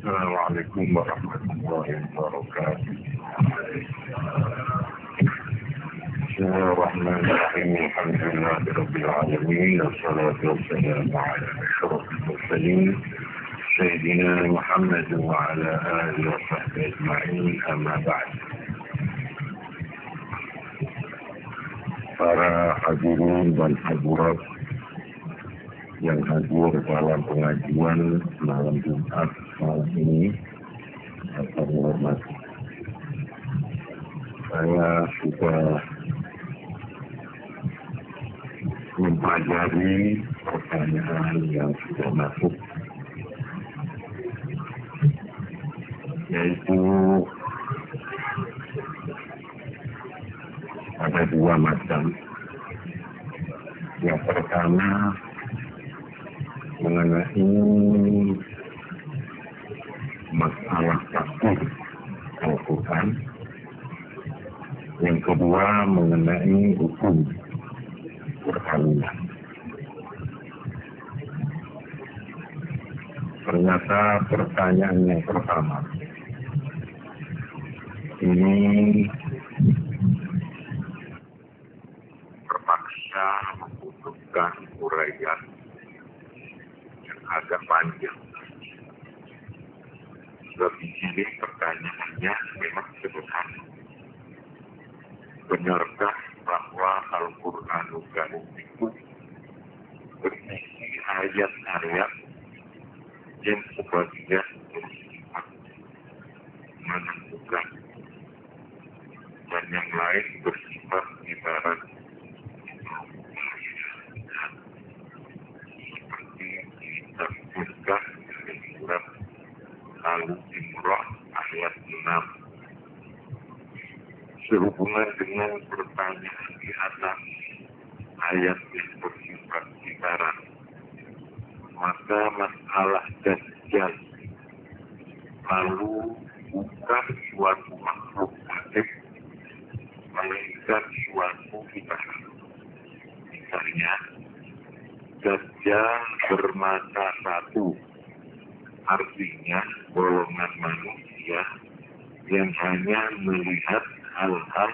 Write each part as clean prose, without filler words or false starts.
Assalamualaikum warahmatullahi wabarakatuh. Bismillahirrahmanirrahim. Alhamdulillahirabbil alamin. Wassalatu wassalamu ala asyrofil mursalin sayyidina Muhammad wa ala alihi wa sahbihi ajma'in. Amma ba'd. Para hadirin dan hadirat yang hadir dalam pengajian malam Jumat malam ini, saya hormati. Saya sudah mempelajari pertanyaan yang sudah masuk, yaitu ada dua macam. Yang pertama mengenai masalah tafsir Al-Quran. Yang kedua mengenai hukum perkawinan. Ternyata pertanyaan yang pertama ini terpaksa membutuhkan uraian agak panjang. Sebab di sini pertanyaannya memang sederhana. Benarkah bahwa Al-Quranul Karim itu berisi ayat-ayat yang sebagian bersifat menentukan dan yang lain bersifat ibarat tafsirkan dari surat Al-Imran ayat 6. Sehubungan dengan pertanyaan di atas ayat yang bersifat ibarat, maka masalah Dajjal lalu bukan suatu makhluk gaib, melainkan suatu ibarat. Misalnya, Dajjal bermata satu, artinya golongan manusia yang hanya melihat hal-hal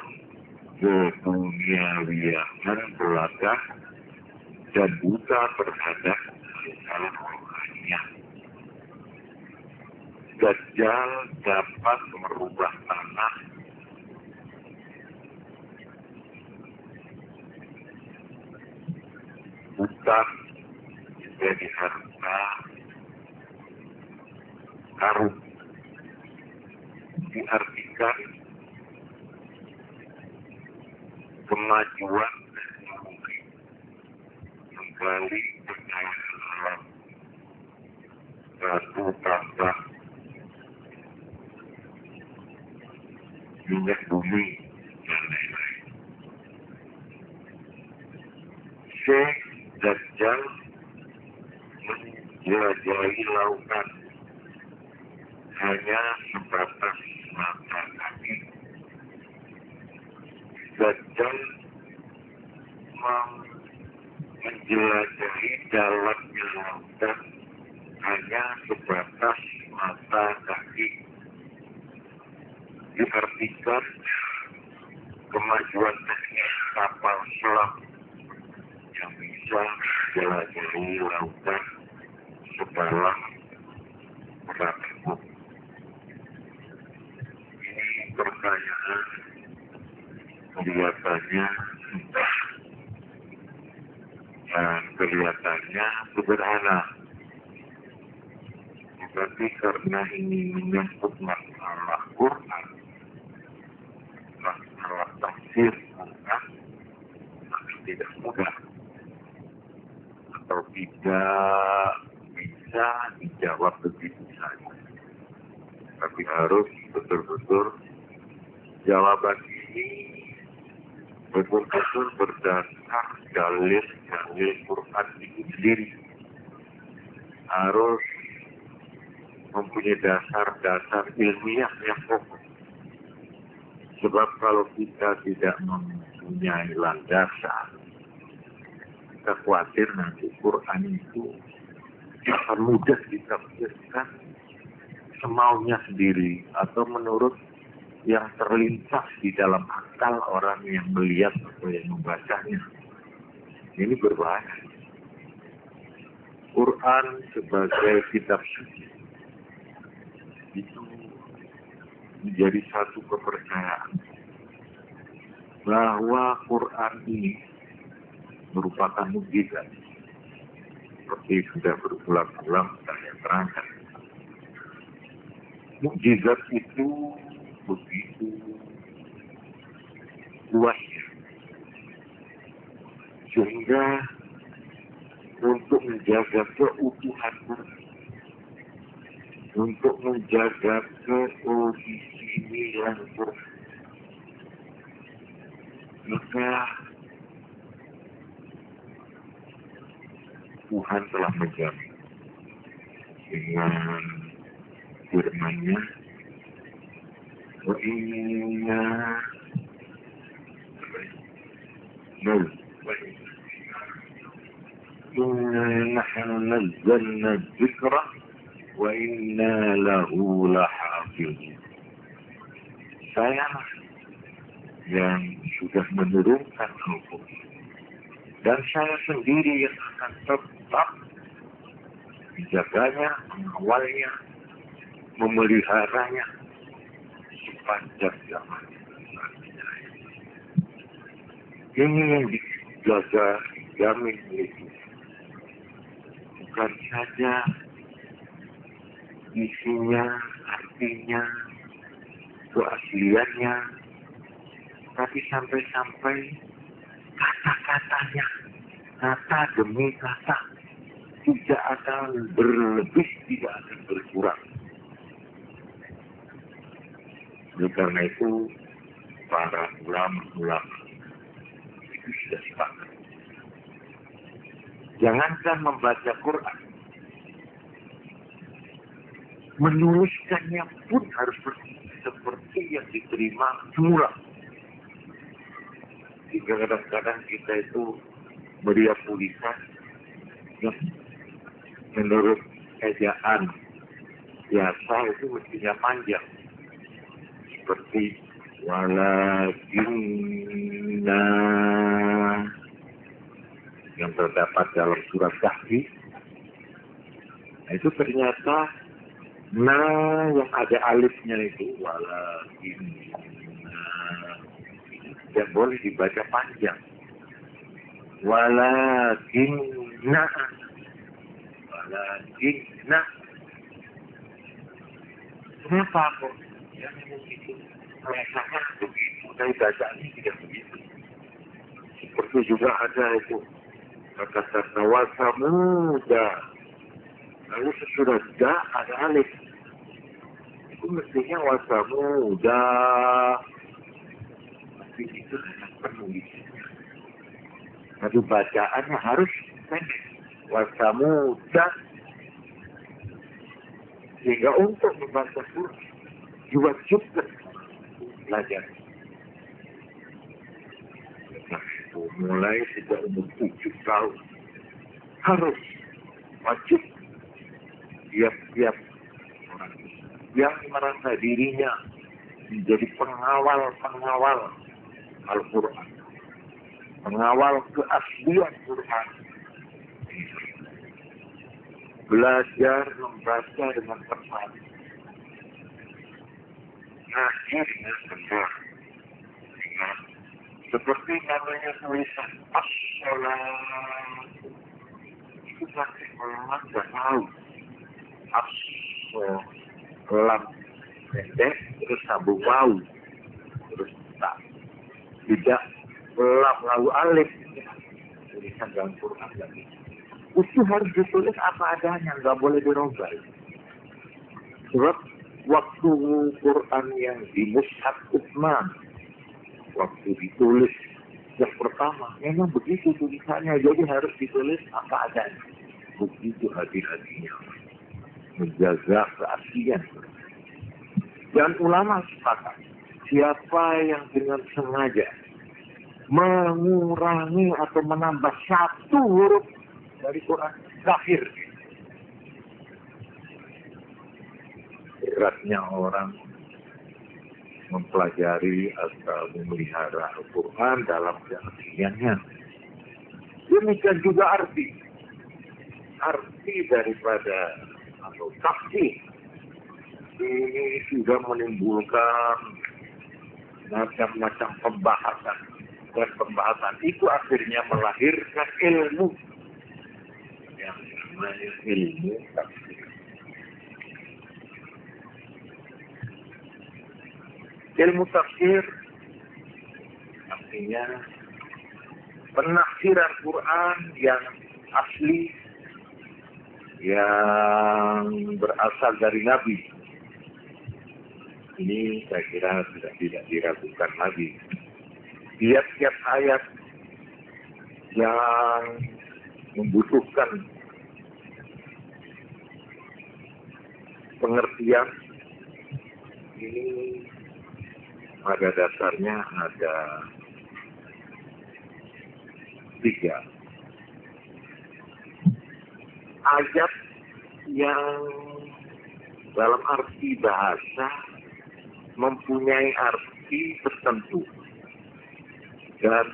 keduniawian belaka dan buta terhadap hal-hal rohaniah. Dajjal dapat merubah tanah, buta jadi harta karun. Diartikan kemajuan teknologi, kembali kekayaan alam, batu tambah, minyak bumi, dan lain-lain. Syekh Dajjal menjelajahi lautan hanya sebatas mata kaki. Dajjal menjelajahi dalamnya lautan hanya sebatas mata kaki. Diartikan kemajuan teknis kapal selam yang bisa menjelajahi lautan sedalam beratus fut. Ini pertanyaan kelihatannya sederhana, tetapi karena ini menyangkut masalah Quran, masalah tafsir Quran, maka tidak mudah atau tidak bisa dijawab begitu saja. Tapi harus betul-betul jawaban ini betul-betul berdasar dalil-dalil Quran itu sendiri. Harus mempunyai dasar-dasar ilmiah yang kokoh. Sebab kalau kita tidak mempunyai landasan, kita khawatir nanti Quran itu akan mudah ditafsirkan semaunya sendiri atau menurut yang terlintas di dalam akal orang yang melihat atau yang membacanya. Ini berbahaya. Quran sebagai kitab suci itu menjadi satu kepercayaan bahwa Quran ini merupakan mukjizat. Seperti sudah berulang-ulang saya terangkan. Mukjizat itu begitu luasnya. Sehingga untuk menjaga keutuhan Quran, untuk menjaga keorisinilian Quran, maka Tuhan telah menjamin dengan firman-Nya, wa inna nahnu nazzalna dzikra wa inna lahu lahafizun. Saya yang sudah menurunkan Al-Quran, dan saya sendiri yang akan tetap menjaganya, mengawalnya, memeliharanya sepanjang zaman. Ini yang dijaga, dijamin itu. Bukan saja isinya, artinya, keasliannya, tapi sampai-sampai kata-katanya, kata demi kata, tidak akan berlebih, tidak akan berkurang. Oleh karena itu, para ulama-ulama itu sudah sepakat. Jangankan membaca Quran, menuliskannya pun harus seperti yang diterima semula. Jika kadang-kadang kita itu meriap tulisan yang menurut ejaan biasa itu mestinya panjang, seperti walakinna yang terdapat dalam surat Kahfi. Itu ternyata yang ada alifnya itu walakinna tidak boleh dibaca panjang. Walakinna. Kenapa kok? Yang begitu. Rasanya begitu. Tapi bacaannya tidak begitu. Seperti juga ada itu. Kata-kata wasamuda. Lalu sesudah da ada alif. Itu mestinya wasamuda. Tapi itu hanya penulisnya. Tapi bacaannya harus pendek. Wasamuda. Sehingga untuk membaca Quran diwajibkan belajar. Nah, itu mulai sejak umur 7 tahun harus wajib tiap-tiap orang yang merasa dirinya menjadi pengawal Al-Quran, pengawal keaslian Quran, belajar membaca dengan tepat, ngaji dengan benar, seperti namanya tulisan as-salatu itu pakai lam dan tahu, lam pendek terus sambung waw terus tak, tidak lam lalu alif. Tulisan dalam Quran lagi itu harus ditulis apa adanya, nggak boleh dirubah. Sebab waktu Quran yang di Mushaf Utsman, waktu ditulis yang pertama, memang begitu tulisannya, jadi harus ditulis apa adanya. Begitu hati-hatinya menjaga keaslian. Dan ulama sepakat, siapa yang dengan sengaja mengurangi atau menambah satu huruf dari Quran, kafir. beratnya orang mempelajari atau memelihara Al-Quran dalam keasliannya. Demikian juga arti daripada atau tafsir ini sudah menimbulkan macam-macam pembahasan, dan pembahasan itu akhirnya melahirkan ilmu yang namanya ilmu tafsir. Ilmu tafsir artinya penafsiran Quran yang asli, yang berasal dari Nabi. Ini saya kira sudah tidak diragukan lagi. Tiap-tiap ayat yang membutuhkan pengertian ini pada dasarnya ada 3 ayat yang dalam arti bahasa mempunyai arti tertentu, dan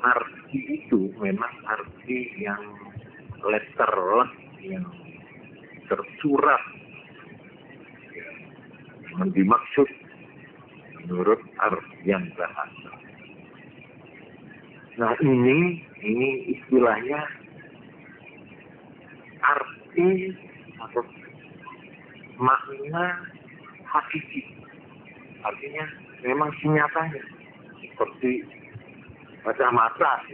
arti itu memang arti yang letterless, yang tersurat, yang dimaksud menurut artian bahasa. Nah ini istilahnya arti atau makna hakiki. Artinya memang senyatanya seperti kacamata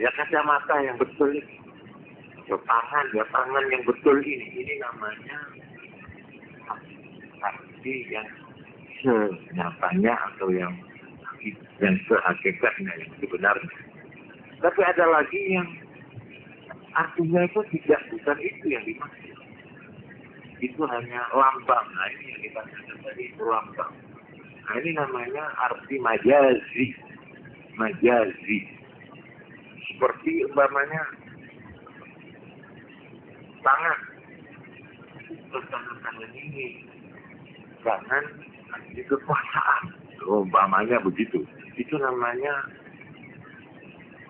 yang betul ini, atau tangan yang betul ini namanya arti yang senyatanya atau yang sehakikatnya, yang sebenarnya. Tapi ada lagi yang artinya itu bukan itu yang dimaksud. Itu hanya lambang. Nah ini yang kita katakan tadi, itu lambang. Nah ini namanya arti majazi. Seperti umpamanya tangan. Tangan ini. Tangan arti kekuasaan. Umpamanya begitu. Itu namanya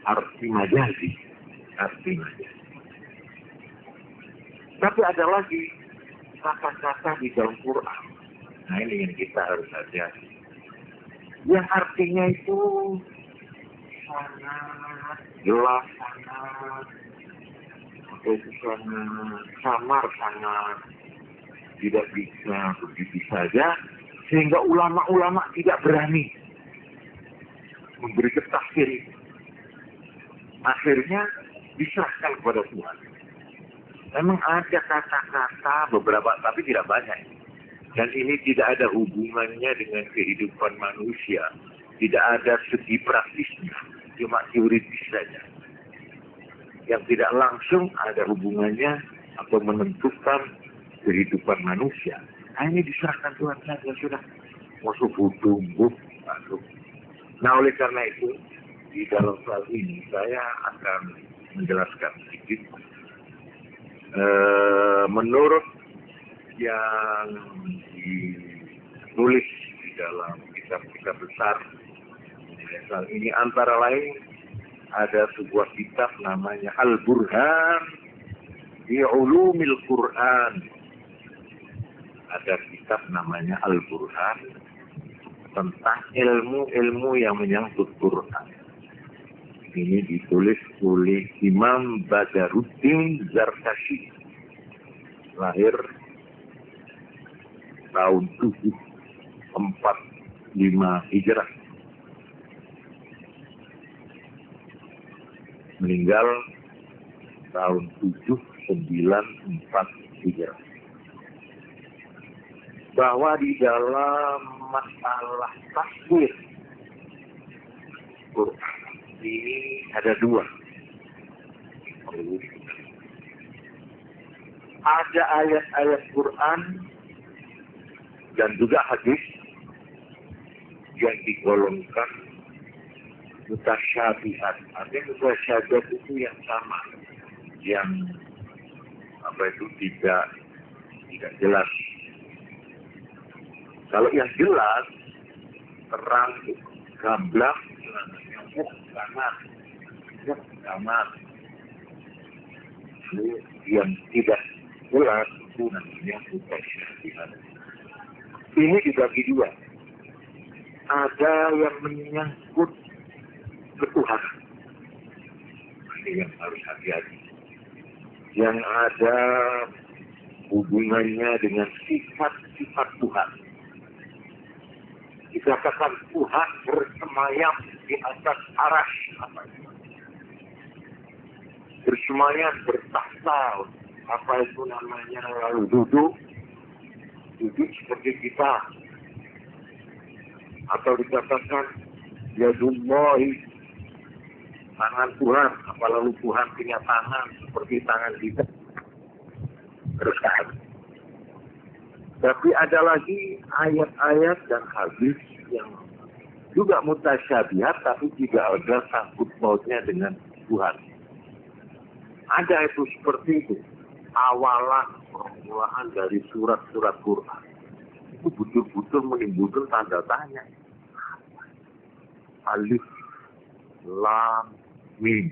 arti majazi. Tapi ada lagi kata-kata di dalam Quran. Nah ini yang kita harus hati-hati. Yang artinya itu sangat jelas, sangat samar, sangat tidak bisa begitu saja, sehingga ulama-ulama tidak berani memberi tafsir itu. Akhirnya diserahkan kepada Tuhan. Memang ada kata-kata beberapa, tapi tidak banyak. Dan ini tidak ada hubungannya dengan kehidupan manusia. Tidak ada segi praktisnya. Cuma teoritis saja. Yang tidak langsung ada hubungannya atau menentukan kehidupan manusia. Nah, ini diserahkan Tuhan saja sudah. Masuk tumbuh. Nah oleh karena itu, di dalam hal ini saya akan menjelaskan sedikit. Menurut yang ditulis di dalam kitab-kitab besar, hal ini antara lain ada sebuah kitab namanya Al-Burhan fi Ulumil Quran. Ada kitab namanya Al-Burhan tentang ilmu-ilmu yang menyangkut Quran. Ini ditulis oleh Imam Badaruddin Zarkashi, lahir tahun 745 Hijrah, meninggal tahun 794 Hijrah. Bahwa di dalam masalah tafsir Quran ini ada 2. Ada ayat-ayat Quran dan juga hadis yang digolongkan mutasyabihat. Artinya mutasyabihat itu yang sama, yang tidak jelas. Kalau yang jelas, terang, gamblang, sangat, sangat. Yang tidak jelas itu namanya mutasyabihat. Ini dibagi dua. Ada yang menyangkut ketuhanan. Ini yang harus hati-hati. Yang ada hubungannya dengan sifat-sifat Tuhan. Dikatakan Tuhan bersemayam di atas arash. Bersemayam, bertahta. Apa itu namanya? Lalu duduk seperti kita. Atau dikatakan yadullahi, tangan Tuhan. Apa lalu Tuhan punya tangan seperti tangan kita? Terus kan. Tapi ada lagi ayat-ayat dan hadis yang juga mutasyabihat tapi tidak ada sangkut pautnya dengan Tuhan. Ada itu seperti itu. Awalan permulaan dari surat-surat Quran itu betul-betul menimbulkan tanda tanya. Alif, lam, mim.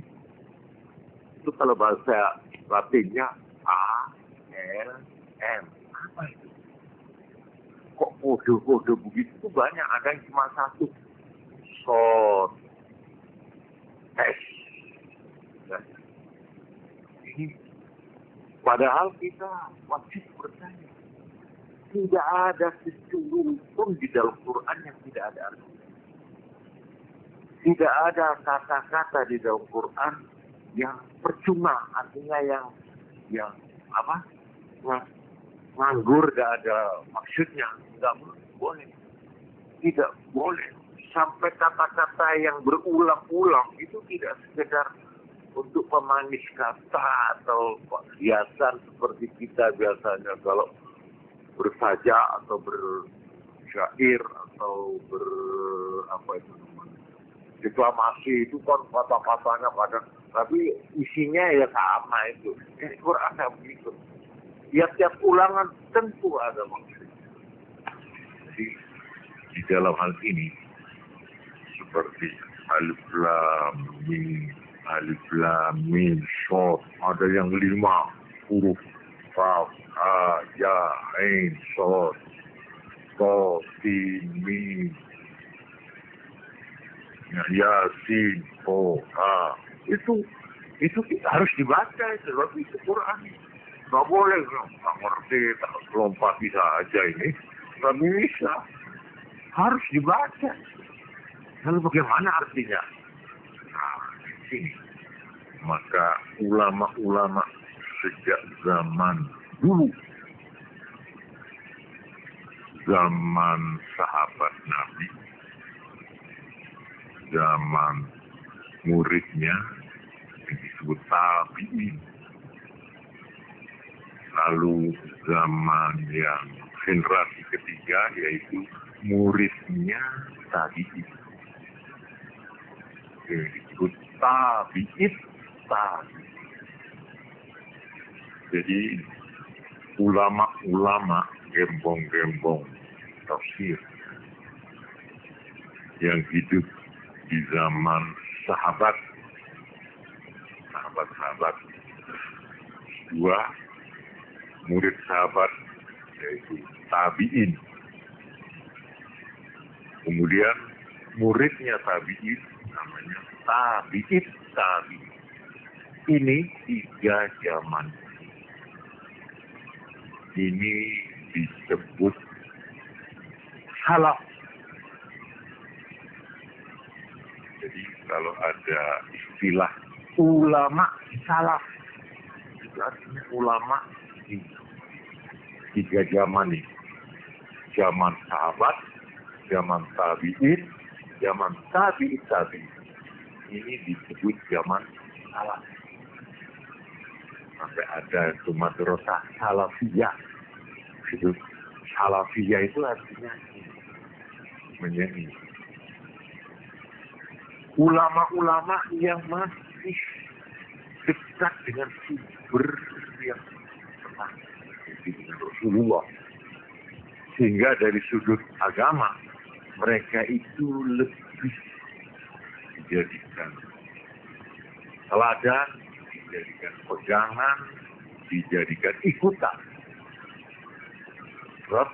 Itu kalau bahasa Latinnya A, L, M. Apa itu? Kok kode-kode begitu banyak? Ada yang cuma satu. Sod, S. Dan ini padahal kita wajib bertanya. Tidak ada secuil pun di dalam Quran yang tidak ada artinya. Tidak ada kata-kata di dalam Quran yang percuma, artinya yang apa? Nganggur, tidak ada maksudnya. Tidak boleh. Tidak boleh. Sampai kata-kata yang berulang-ulang itu tidak sekedar untuk pemanis kata atau hiasan seperti kita biasanya kalau bersaja atau bersyair atau apa itu namanya, deklamasi itu kan kata-katanya pada, tapi isinya ya sama itu. Quran tidak begitu. Tiap-tiap ulangan tentu ada maksud. Jadi di dalam hal ini seperti alif lam mim shad, ada yang 5 huruf, kaf, ha, ya, ain, shad, ta, sin, mim, yasin, ha. Itu harus dibaca itu, sebab itu Quran. Nggak boleh, nggak ngerti, tak lompat bisa aja ini. Nggak bisa. Harus dibaca. Lalu bagaimana artinya? Nah, di sini. Maka ulama-ulama sejak zaman dulu, zaman sahabat Nabi, zaman muridnya yang disebut tabi'in, lalu zaman yang generasi ketiga yaitu muridnya tabi'in, yang disebut tabi'in. Jadi ulama-ulama gembong-gembong tafsir yang hidup di zaman sahabat dua murid sahabat yaitu tabi'in, kemudian muridnya tabi'in namanya tabi'in. Ini 3 zaman. Ini disebut salaf. Jadi kalau ada istilah ulama salaf, itu artinya ulama di 3 zaman ini. Zaman sahabat, zaman tabi'in, zaman tabi'in. Ini disebut zaman salaf. Sampai ada itu madrasah salafiyah. Itu salafiyah itu artinya menjadi ulama-ulama yang masih dekat dengan sumber yang pernah dengan Rasulullah Sehingga dari sudut agama, mereka itu lebih dijadikan teladan, dijadikan pegangan, dijadikan ikutan. Sebab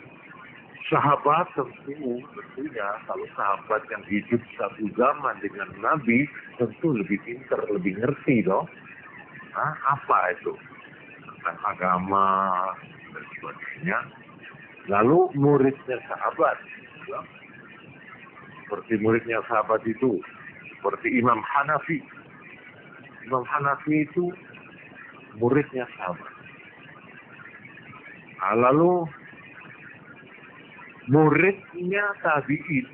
sahabat tentunya kalau sahabat yang hidup satu zaman dengan Nabi tentu lebih pintar, lebih ngerti dong. Apa itu? Tentang agama dan sebagainya. Lalu muridnya sahabat, ya, seperti muridnya sahabat itu, seperti Imam Hanafi. Imam Hanafi itu muridnya sahabat. Lalu muridnya tabi'in.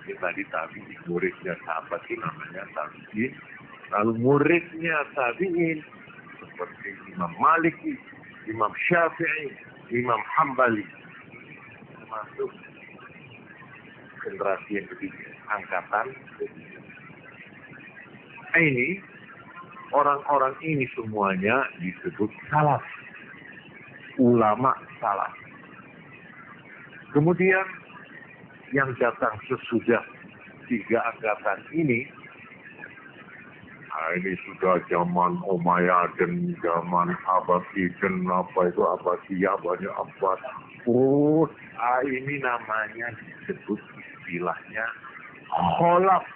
Ini tadi tabi'in, muridnya sahabat itu namanya tabi'in. Lalu muridnya tabi'in seperti Imam Maliki, Imam Syafi'i, Imam Hambali, termasuk generasi yang ketiga, angkatan ketiga. Ini orang-orang ini semuanya disebut salaf, ulama salaf. Kemudian yang datang sesudah tiga angkatan ini sudah zaman Umayyaden, zaman Abbasiden, Abbasiyah, banyak Abbas. Ini namanya disebut istilahnya kholaf.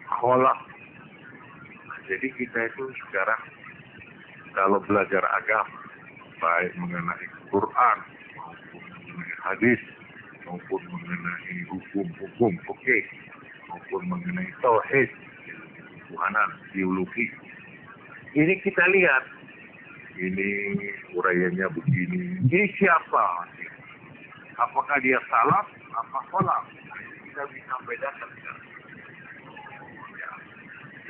Kholaf. Jadi kita itu sekarang kalau belajar agama, baik mengenai Quran, maupun mengenai hadis, maupun mengenai hukum-hukum fikih, maupun mengenai tauhid, ketuhanan, teologi. Ini kita lihat, ini uraiannya begini. Ini siapa? Apakah dia salaf? Apa kholaf? Kita bisa bedakan. Ya.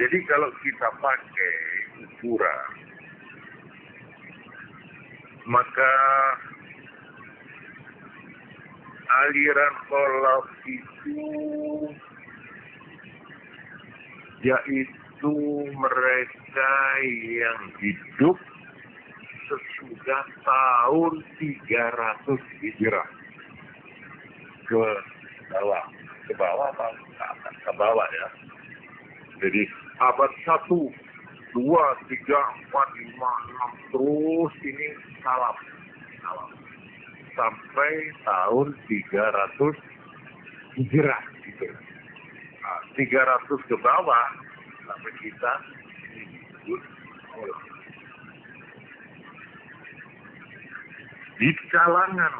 Jadi kalau kita pakai ukuran, maka aliran kholaf itu yaitu mereka yang hidup sesudah tahun 300 Hijrah ke bawah apa ke bawah ya. Jadi abad 1, 2, 3, 4, 5, 6 terus ini salaf sampai tahun 300 Hijrah gitu. 300 ke bawah sampai kita disebut kholaf. Di kalangan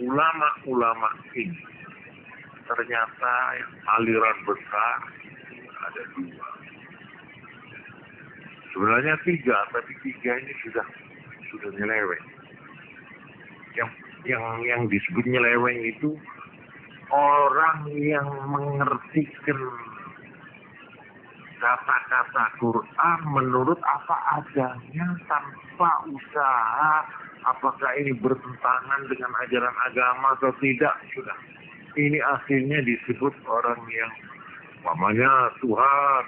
ulama-ulama ini ternyata aliran besar ada 2. Sebenarnya 3, tapi 3 ini sudah nyeleweng. Yang disebut nyeleweng itu orang yang mengertikan kata-kata Quran menurut apa adanya tanpa usaha apakah ini bertentangan dengan ajaran agama atau tidak. Sudah. Ini akhirnya disebut orang yang namanya Tuhan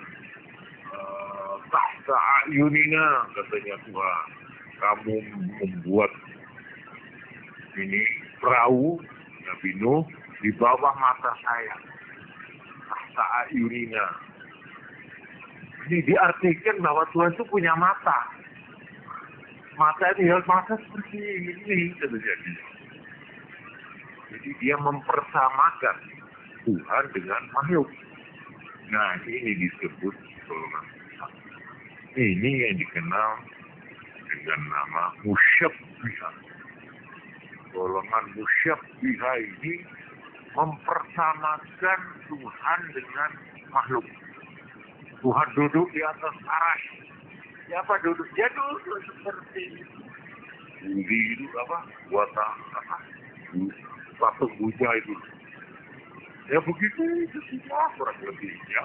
tahta ayunina, katanya Tuhan. Kamu membuat ini perahu Nabi Nuh di bawah mata saya. Tahta ayunina. Ini diartikan bahwa Tuhan itu punya mata. Mata itu ya mata seperti ini terjadi. Jadi dia mempersamakan Tuhan dengan makhluk. Nah ini disebut golongan. Ini yang dikenal dengan nama musyabbihah. Golongan musyabbihah ini mempersamakan Tuhan dengan makhluk. Tuhan duduk di atas arasy. Siapa duduk? Dia duduk seperti Budi itu patung Buddha itu. Ya begitu itu semua kurang lebihnya.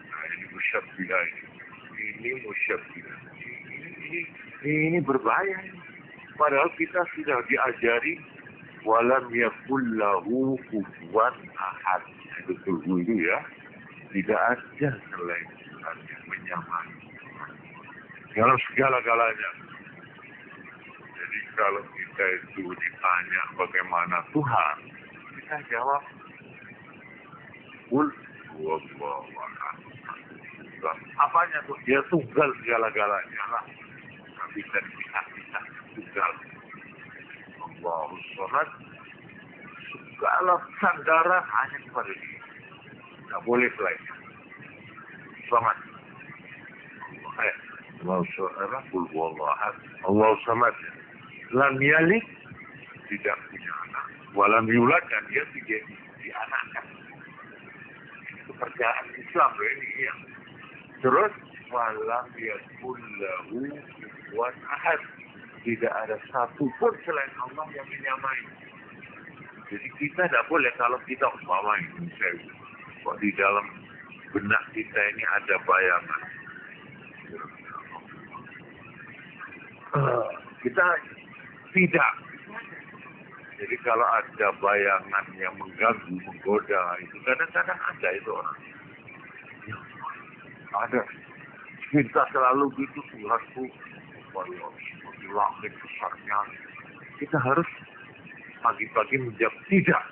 Nah ini musyabbihah ini. Ini musyabbihah. Ini berbahaya. Padahal kita sudah diajari walam yakul lahu kufuwan ahad. Itu itu ya. Tidak ada selain Tuhan yang menyamai dalam segala-galanya. Jadi kalau kita itu ditanya bagaimana Tuhan, kita jawab, Qul huwallahu ahad. Apanya tuh? Dia tunggal segala-galanya lah. Nggak bisa dipisah-pisah, tunggal. Allahus samad. Segala sandara hanya kepada Dia. Nggak boleh selain. Samad. Allahu samad, Qul huwallahu ahad. Allahu samad. Lam yalid, tidak punya anak. Walam yulad, dan dia tidak dianakkan. Kepercayaan Islam ini ya. Terus walam yakul lahu kufuwan ahad. Tidak ada satu pun selain Allah yang menyamai. Jadi kita tidak boleh kalau kita umpamai kok di dalam benak kita ini ada bayangan. Kita tidak. Jadi kalau ada bayangan yang mengganggu, menggoda, itu kadang-kadang ada itu orang. Ya, ada. Kita selalu gitu, Tuhanku, di langit besarnya. Kita harus pagi-pagi menjawab tidak.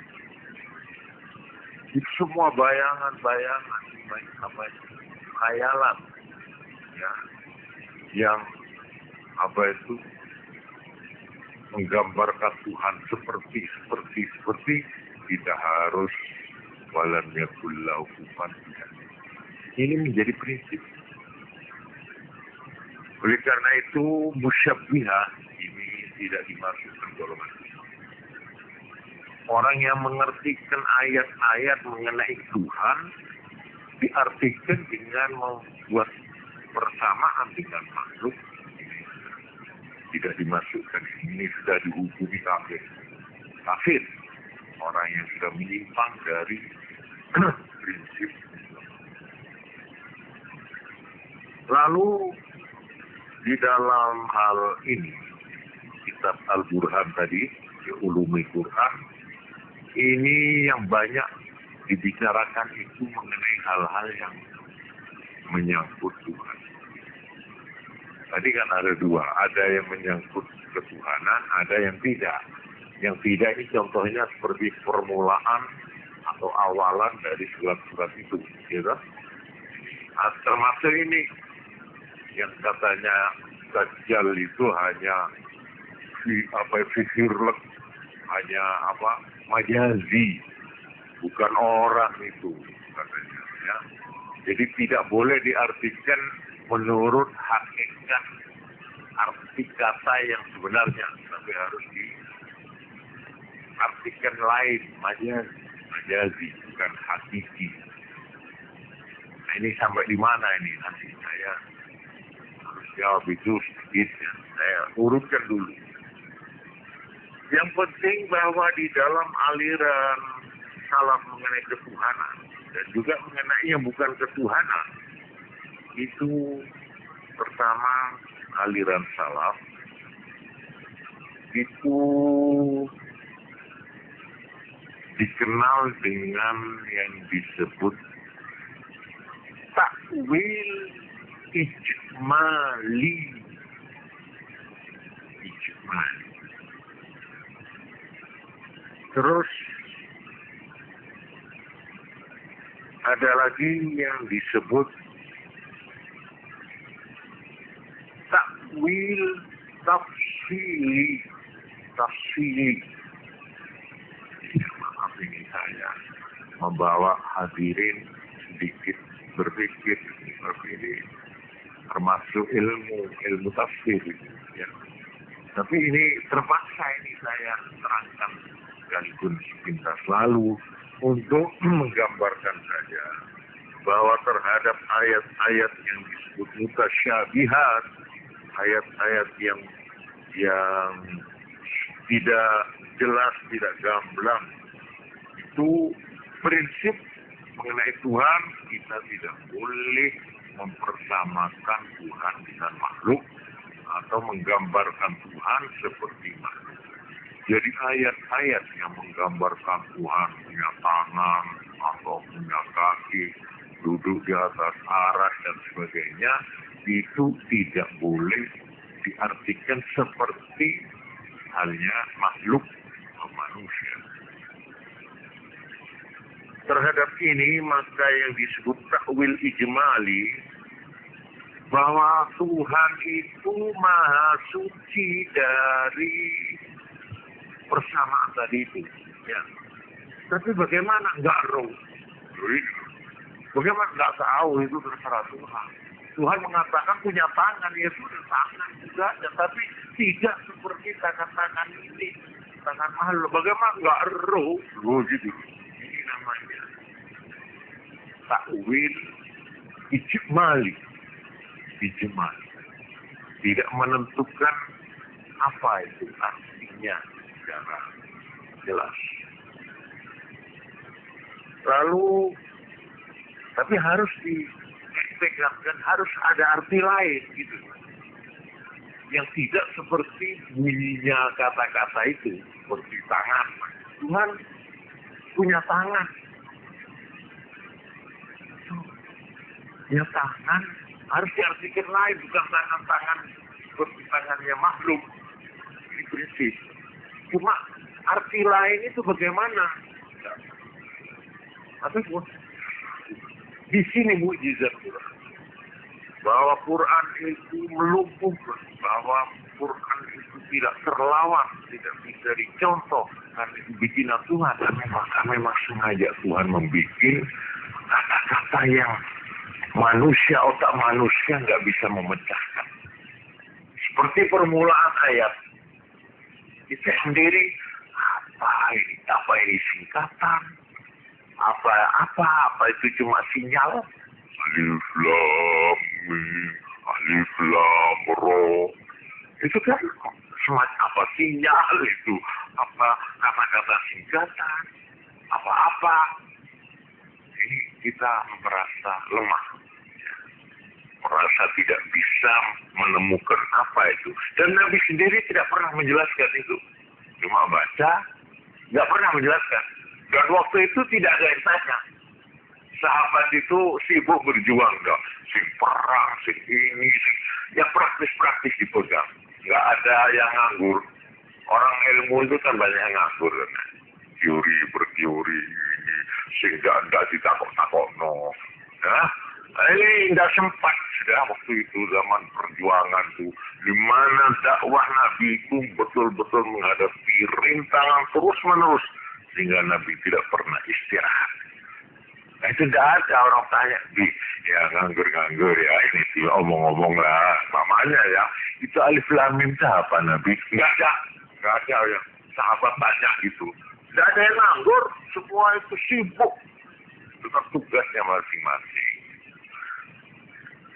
Itu semua bayangan-bayangan, khayalan, ya, yang apa itu menggambarkan Tuhan seperti tidak harus walam yakul lahu kufuwan ahad. Ini menjadi prinsip. Oleh karena itu musyabbihah ini tidak dimasukkan golongan. Orang yang mengartikan ayat-ayat mengenai Tuhan diartikan dengan membuat persamaan dengan makhluk. Tidak dimasukkan. Ini sudah dihukumi kafir. Kafir. Orang yang sudah menyimpang dari prinsip. Lalu di dalam hal ini kitab Al-Burhan tadi, Ulumul Quran, ini yang banyak dibicarakan itu mengenai hal-hal yang menyangkut Tuhan. Tadi kan ada dua, ada yang menyangkut ketuhanan, ada yang tidak. Yang tidak ini contohnya seperti permulaan atau awalan dari surat-surat itu, gitu. Termasuk ini yang katanya Dajjal itu hanya fikirlek, hanya majazi, bukan orang itu katanya. Ya. Jadi tidak boleh diartikan menurut hakikat arti kata yang sebenarnya, tapi harus diartikan lain, majazi, bukan hakiki. Nah, ini sampai di mana ini nanti saya harus jawab itu sedikit, ya. Saya urutkan dulu. Yang penting bahwa di dalam aliran salaf mengenai ketuhanan dan juga mengenai yang bukan ketuhanan, itu pertama aliran salaf itu dikenal dengan yang disebut takwil ijmali. Terus ada lagi yang disebut takwil tafsili. Maaf ini saya membawa hadirin sedikit berpikir seperti ini, termasuk ilmu tafsir, ya. Tapi ini terpaksa ini saya terangkan sekaligus sepintas lalu untuk menggambarkan saja bahwa terhadap ayat-ayat yang disebut mutasyabihat, ayat-ayat yang tidak jelas, tidak gamblang, itu prinsip mengenai Tuhan, kita tidak boleh mempersamakan Tuhan dengan makhluk atau menggambarkan Tuhan seperti makhluk. Jadi ayat-ayat yang menggambarkan Tuhan punya tangan atau punya kaki, duduk di atas aras dan sebagainya, itu tidak boleh diartikan seperti halnya makhluk manusia. Terhadap ini maka yang disebut takwil ijmali, bahwa Tuhan itu maha suci dari persamaan tadi itu. Ya. Tapi bagaimana nggak roh? Bagaimana nggak tahu itu terserah Tuhan. Tuhan mengatakan punya tangan, ya sudah tangan juga, ya, tapi tidak seperti tangan-tangan ini, tangan makhluk. Bagaimana nggak roh? Roh gitu. Ini namanya takwil ijmali. Ijmali. Tidak menentukan apa itu artinya secara jelas. Lalu, tapi harus dipegangkan, harus ada arti lain gitu. Yang tidak seperti bunyinya kata-kata itu, seperti tangan. Tuhan punya tangan. Ya tangan harus diartikan lain, bukan tangan-tangan seperti tangannya makhluk. Ini prinsip. Cuma arti lain itu bagaimana? Tapi di sini mukjizat Quran. Bahwa Quran itu melumpuhkan, bahwa Quran itu tidak terlawan, tidak bisa dicontoh. Karena itu bikinan Tuhan. Memang sengaja Tuhan membuat kata-kata yang manusia, otak manusia nggak bisa memecahkan. Seperti permulaan ayat. Kita sendiri, apa ini singkatan? Apa itu cuma sinyal? Alif lam mim, alif lam ra. Itu kan semacam apa sinyal itu? Apa kata-kata singkatan? Apa-apa? Ini kita merasa lemah. Merasa tidak bisa menemukan apa itu. Dan Nabi sendiri tidak pernah menjelaskan itu. Cuma baca, nggak pernah menjelaskan. Dan waktu itu tidak ada yang tanya. Sahabat itu sibuk berjuang, nggak? Sing perang, sing ini, yang praktis-praktis dipegang. Nggak ada yang nganggur. Orang ilmu itu kan banyak yang nganggur. Teori, berteori, ini, sehingga tidak ditakok-takok, no. Ya? Ini tidak sempat sudah waktu itu zaman perjuangan itu, di mana dakwah Nabi itu betul-betul menghadapi rintangan terus-menerus sehingga Nabi tidak pernah istirahat. Nah itu tidak ada orang tanya, ya nganggur ya ini sih omong-omong lah, namanya ya itu alif lam mim apa Nabi? Nggak ada ya sahabat tanya gitu. Tidak ada yang nganggur, semua itu sibuk dengan tugasnya masing-masing.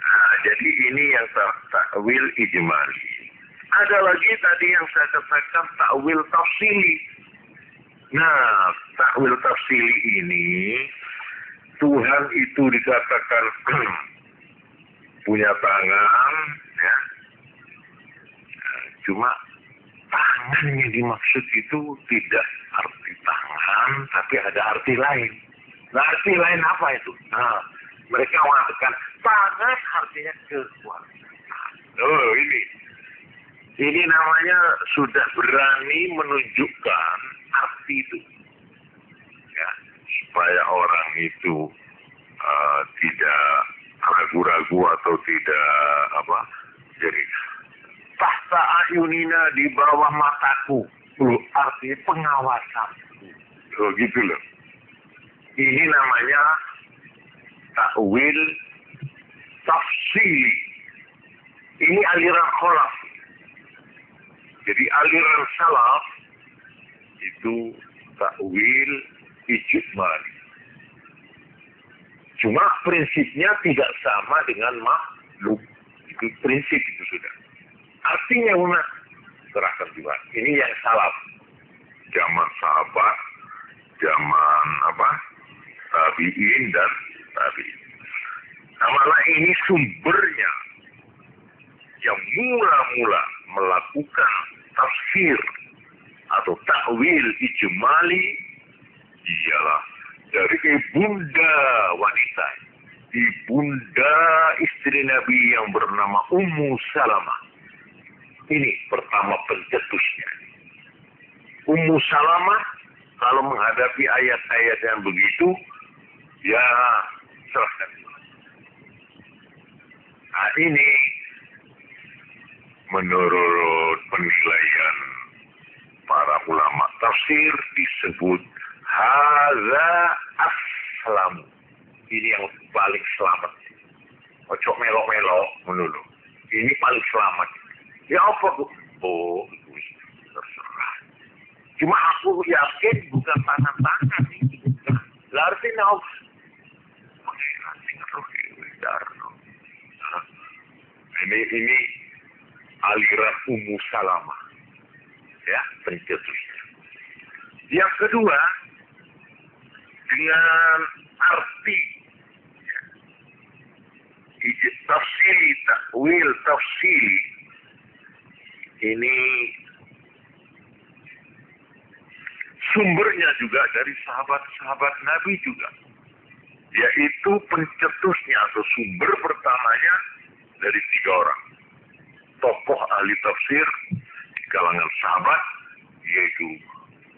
Nah, jadi ini yang takwil ijmali. Ada lagi tadi yang saya katakan takwil tafsili. Nah, takwil tafsili ini Tuhan itu dikatakan punya tangan, ya. Cuma tangan yang dimaksud itu tidak arti tangan, tapi ada arti lain. Nah, arti lain apa itu? Nah, mereka mengatakan tangan artinya kekuasaan. Oh, ini namanya sudah berani menunjukkan arti itu. Ya, supaya orang itu tidak ragu-ragu atau tidak jadi tahta ayunina, di bawah mataku. Artinya pengawasan. Oh, gitu loh. Ini namanya takwil tafsili. Ini aliran khalaf. Jadi aliran salaf itu takwil ijmali. Cuma prinsipnya tidak sama dengan makhluk. Itu prinsip itu sudah. Artinya umat serahkan Tuhan. Ini yang salaf. Zaman sahabat, zaman tabi'in dan tabi'in. Nah, malah ini sumbernya yang mula-mula melakukan tafsir atau takwil ijmali ialah dari ibunda wanita, ibunda istri Nabi yang bernama Ummu Salamah. Ini pertama pencetusnya. Ummu Salamah kalau menghadapi ayat-ayat yang begitu, ya serahkan. Nah ini menurut penilaian para ulama tafsir disebut hadza aslam. Ini yang paling selamat. Ojo melo-melo menulu. Ini paling selamat. Ya apa bu? Oh, terserah. Cuma aku yakin bukan tangan-tangan ini. Berarti nauf. Ini aliran Ummu Salamah. Ya, pencetusnya. Yang kedua, dengan arti tafsiri, takwil, tafsiri, ini sumbernya juga dari sahabat-sahabat Nabi juga. Yaitu pencetusnya atau sumber pertamanya dari 3 orang. Tokoh ahli tafsir di kalangan sahabat, yaitu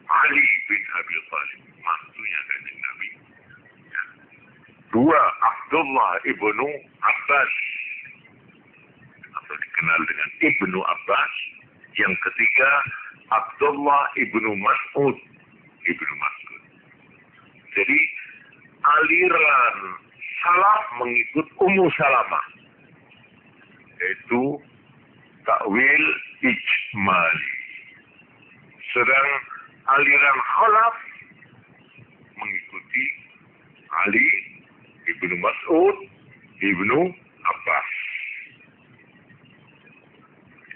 Ali bin Abi Thalib, mantunya dari Nabi. 2, Abdullah ibnu Abbas, atau dikenal dengan Ibnu Abbas. Yang ketiga, Abdullah ibnu Mas'ud. Jadi, aliran salaf mengikut Ummu Salamah, yaitu takwil ijmali. Sedang aliran khalaf mengikuti Ali ibnu Mas'ud, Ibnu Abbas.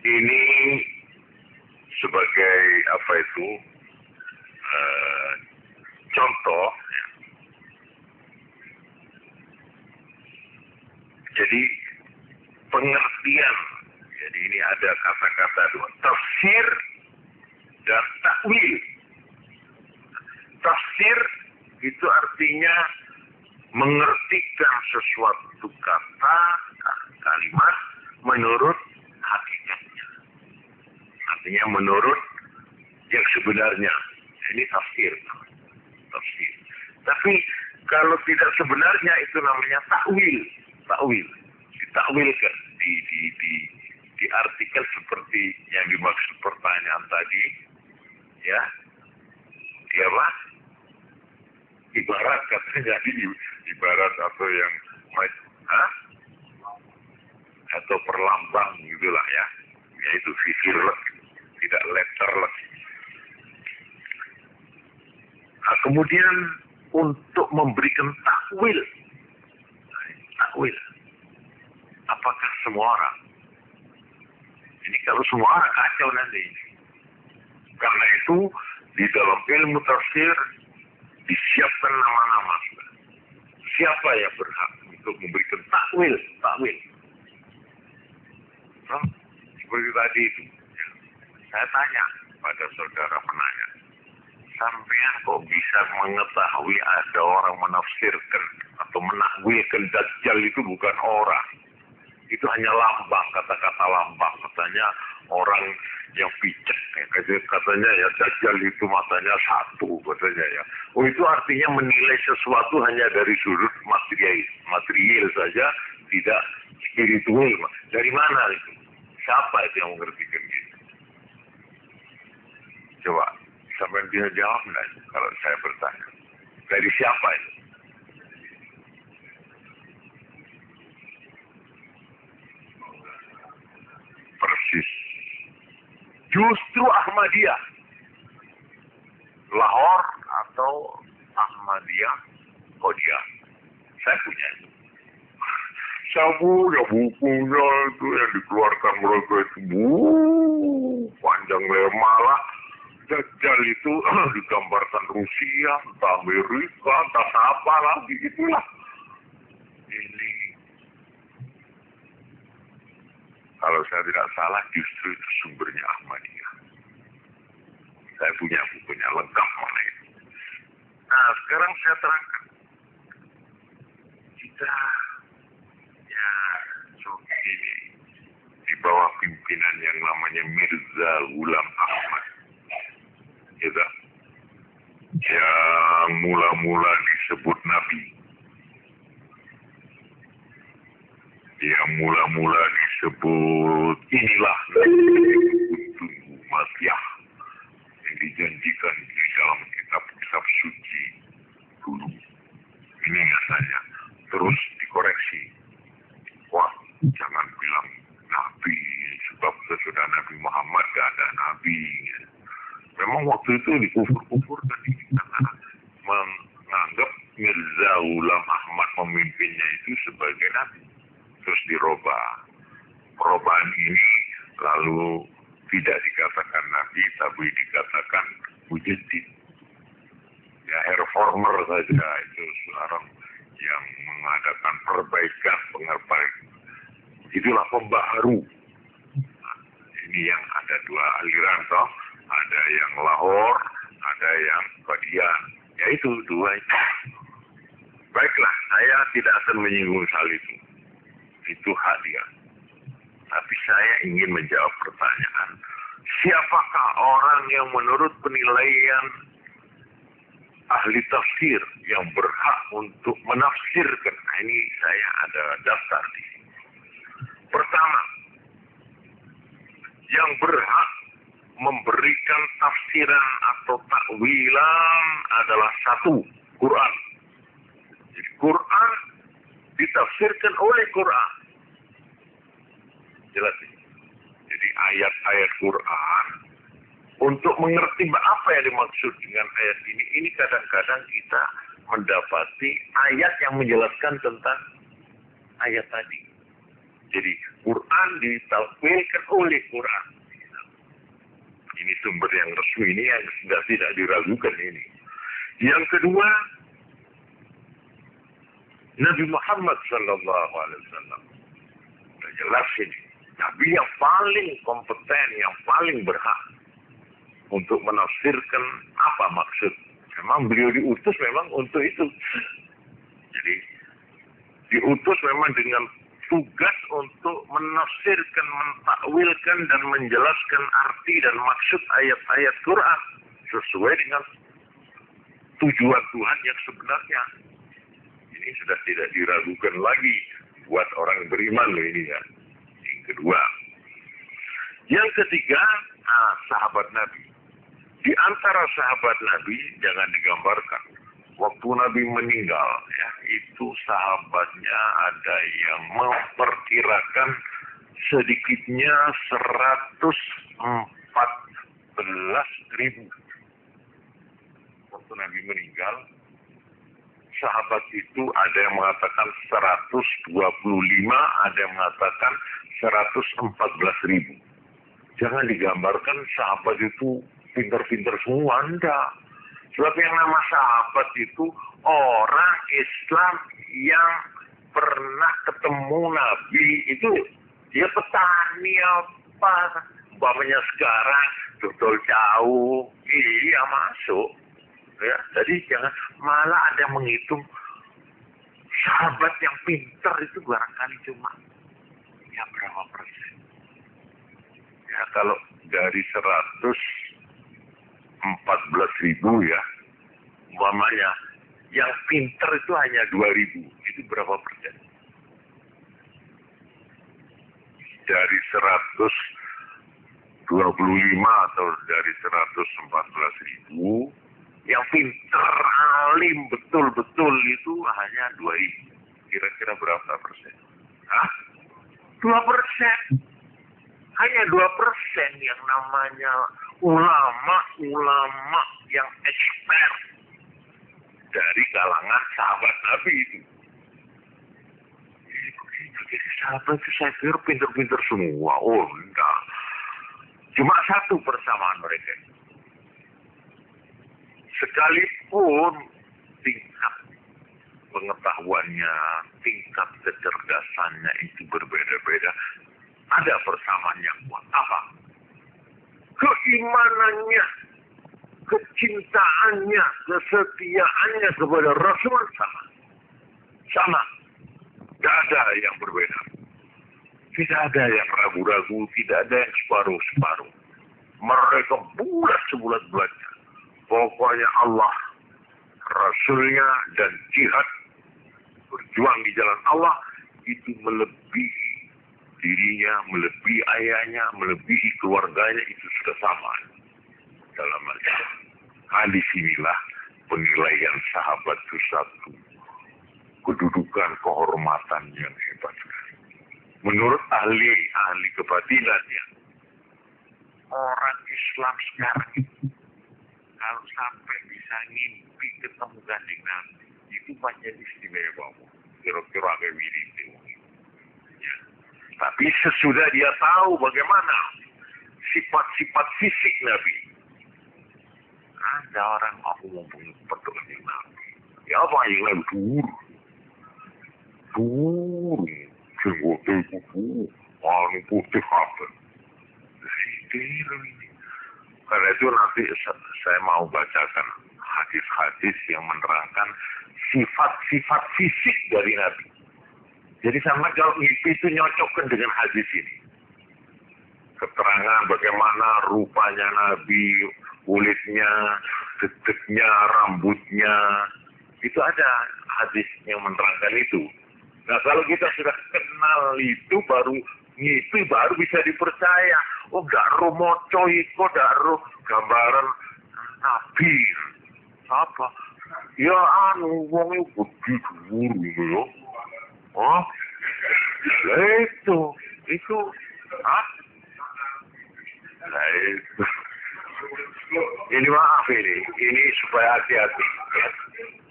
Ini sebagai apa itu contoh. Jadi pengertian. Jadi ini ada kata-kata 2, tafsir dan takwil. Tafsir itu artinya mengertikan sesuatu kata, kalimat menurut hakikatnya. Artinya menurut yang sebenarnya. Ini tafsir. Tapi kalau tidak sebenarnya itu namanya takwil. Ditakwilkan, diartikel seperti yang dimaksud pertanyaan tadi. Ya. Ya Pak? Ibarat katanya ibarat atau yang atau perlambang gitulah ya, yaitu fikirless, tidak letterless. Nah, kemudian untuk memberikan takwil, apakah semua orang? Ini kalau semua orang kacau nanti. Karena itu di dalam ilmu tafsir disiapkan nama-nama. Siapa yang berhak untuk memberikan takwil? Seperti tadi itu. Saya tanya pada saudara penanya, sampean kok bisa mengetahui ada orang menafsirkan atau menakwilkan Dajjal itu bukan orang? Itu hanya lambang, kata-kata lambang. Katanya orang yang picek, katanya ya Dajjal itu matanya 1, katanya ya. Oh, itu artinya menilai sesuatu hanya dari sudut material saja, tidak spiritual. Dari mana itu? Siapa itu yang mengertikan gitu? Coba, sampai dia jawab enggak kalau saya bertanya. Dari siapa itu? Persis. Justru Ahmadiyah. Lahore atau Ahmadiyah Qadiah. Saya punya itu. Saya punya bukunya itu yang dikeluarkan mereka itu. Panjang lebar. Dajjal itu digambarkan Rusia, entah Amerika, entah apa lagi. Itulah. Ini. Kalau saya tidak salah justru itu sumbernya Ahmadiyah. Saya punya bukunya lengkap mana itu. Nah sekarang saya terangkan. Kita ya ini di bawah pimpinan yang namanya Mirza Ghulam Ahmad. Ya mula-mula disebut Nabi. Yang mula-mula disebut inilah tunggu Masiah yang dijanjikan di dalam kitab-kitab suci dulu. Ini rasanya. Terus dikoreksi. Wah, jangan bilang Nabi, sebab sesudah Nabi Muhammad gak ada Nabi. Memang waktu itu dikufur-kufurkan karena menganggap Mirza Ghulam Ahmad pemimpinnya itu sebagai Nabi. Terus dirubah. Perubahan ini lalu tidak dikatakan Nabi, tapi dikatakan Mujaddid. Ya, reformer saja itu seorang yang mengadakan perbaikan, itulah pembaharu. Nah, ini yang ada dua aliran toh, ada yang Lahore, ada yang Qadian. Ya itu dua itu. Baiklah, saya tidak akan menyinggung hal itu. Itu hak dia. Tapi saya ingin menjawab pertanyaan, siapakah orang yang menurut penilaian ahli tafsir yang berhak untuk menafsirkan? Nah, ini saya ada daftar di sini. Pertama, yang berhak memberikan tafsiran atau takwilan adalah satu, Quran. Jadi Quran ditafsirkan oleh Quran. Jelas ini. Jadi ayat-ayat Quran, untuk mengerti apa yang dimaksud dengan ayat ini kadang-kadang kita mendapati ayat yang menjelaskan tentang ayat tadi. Jadi Quran ditakwilkan oleh Quran. Ini sumber yang resmi, ini yang sudah tidak diragukan ini. Yang kedua, Nabi Muhammad sallallahu alaihi wasallam. Sudah jelas ini. Nabi yang paling kompeten, yang paling berhak untuk menafsirkan apa maksud. Memang beliau diutus memang untuk itu. Jadi diutus memang dengan tugas untuk menafsirkan, mentakwilkan dan menjelaskan arti dan maksud ayat-ayat Quran sesuai dengan tujuan Tuhan yang sebenarnya. Ini sudah tidak diragukan lagi buat orang beriman loh ini ya. Yang kedua. Yang ketiga, sahabat Nabi. Di antara sahabat Nabi jangan digambarkan. Waktu Nabi meninggal, ya, itu sahabatnya ada yang memperkirakan sedikitnya 114.000. Waktu Nabi meninggal, sahabat itu ada yang mengatakan 125, ada yang mengatakan 114.000. Jangan digambarkan sahabat itu pinter-pinter semua, enggak. Sebab yang nama sahabat itu orang Islam yang pernah ketemu Nabi itu, dia petani apa, umpamanya sekarang betul jauh, iya masuk. Ya, jadi jangan malah ada yang menghitung sahabat yang pinter itu barangkali cuma ya berapa persen. Ya kalau dari 114.000 ya, umpamanya yang pinter itu hanya 2.000, itu berapa persen? Dari 125 atau dari 114.000, yang pinter, alim, betul-betul itu hanya 2.000. Kira-kira berapa persen? Hah? 2%. Hanya 2% yang namanya ulama-ulama yang expert dari kalangan sahabat Nabi itu. Jadi sahabat itu saya kira pinter-pinter semua. Oh enggak. Cuma satu persamaan mereka. Sekalipun tingkat pengetahuannya, tingkat kecerdasannya itu berbeda-beda, ada persamaan yang kuat. Apa? Keimanannya, kecintaannya, kesetiaannya kepada Rasul sama. Sama. Tidak ada yang berbeda. Tidak ada yang ragu-ragu, tidak ada yang separuh-separuh. Mereka bulat sebulat-bulatnya. Pokoknya Allah, Rasulnya dan jihad berjuang di jalan Allah itu melebihi dirinya, melebihi ayahnya, melebihi keluarganya, itu sudah sama dalam masalah. Hadis inilah penilaian sahabat itu satu kedudukan kehormatan yang hebat. Menurut ahli kebatinannya, orang Islam sekarang kalau sampai bisa ngimpi ketemu Kanjeng Nabi, itu banyak istimewa. Kira-kira kayak itu. Ya. Tapi sesudah dia tahu bagaimana sifat-sifat fisik Nabi, ada orang aku mau bertemu Kanjeng Nabi. Ya apa yang lebih dur, jenggotnya itu paling putih apa? Ini. Karena itu nanti saya mau bacakan hadis-hadis yang menerangkan sifat-sifat fisik dari Nabi. Jadi sama kalau mimpi itu nyocokkan dengan hadis ini. Keterangan bagaimana rupanya Nabi, kulitnya, detiknya, rambutnya. Itu ada hadis yang menerangkan itu. Nah kalau kita sudah kenal itu baru ngimpi baru bisa dipercaya. Oh gak roh moco itu, gak roh gambaran Nabi. Apa? Ya wongnya gede dhuwur gitu ya. Oh, itu, ah, nah itu. Ini maaf ini supaya hati-hati. Ya.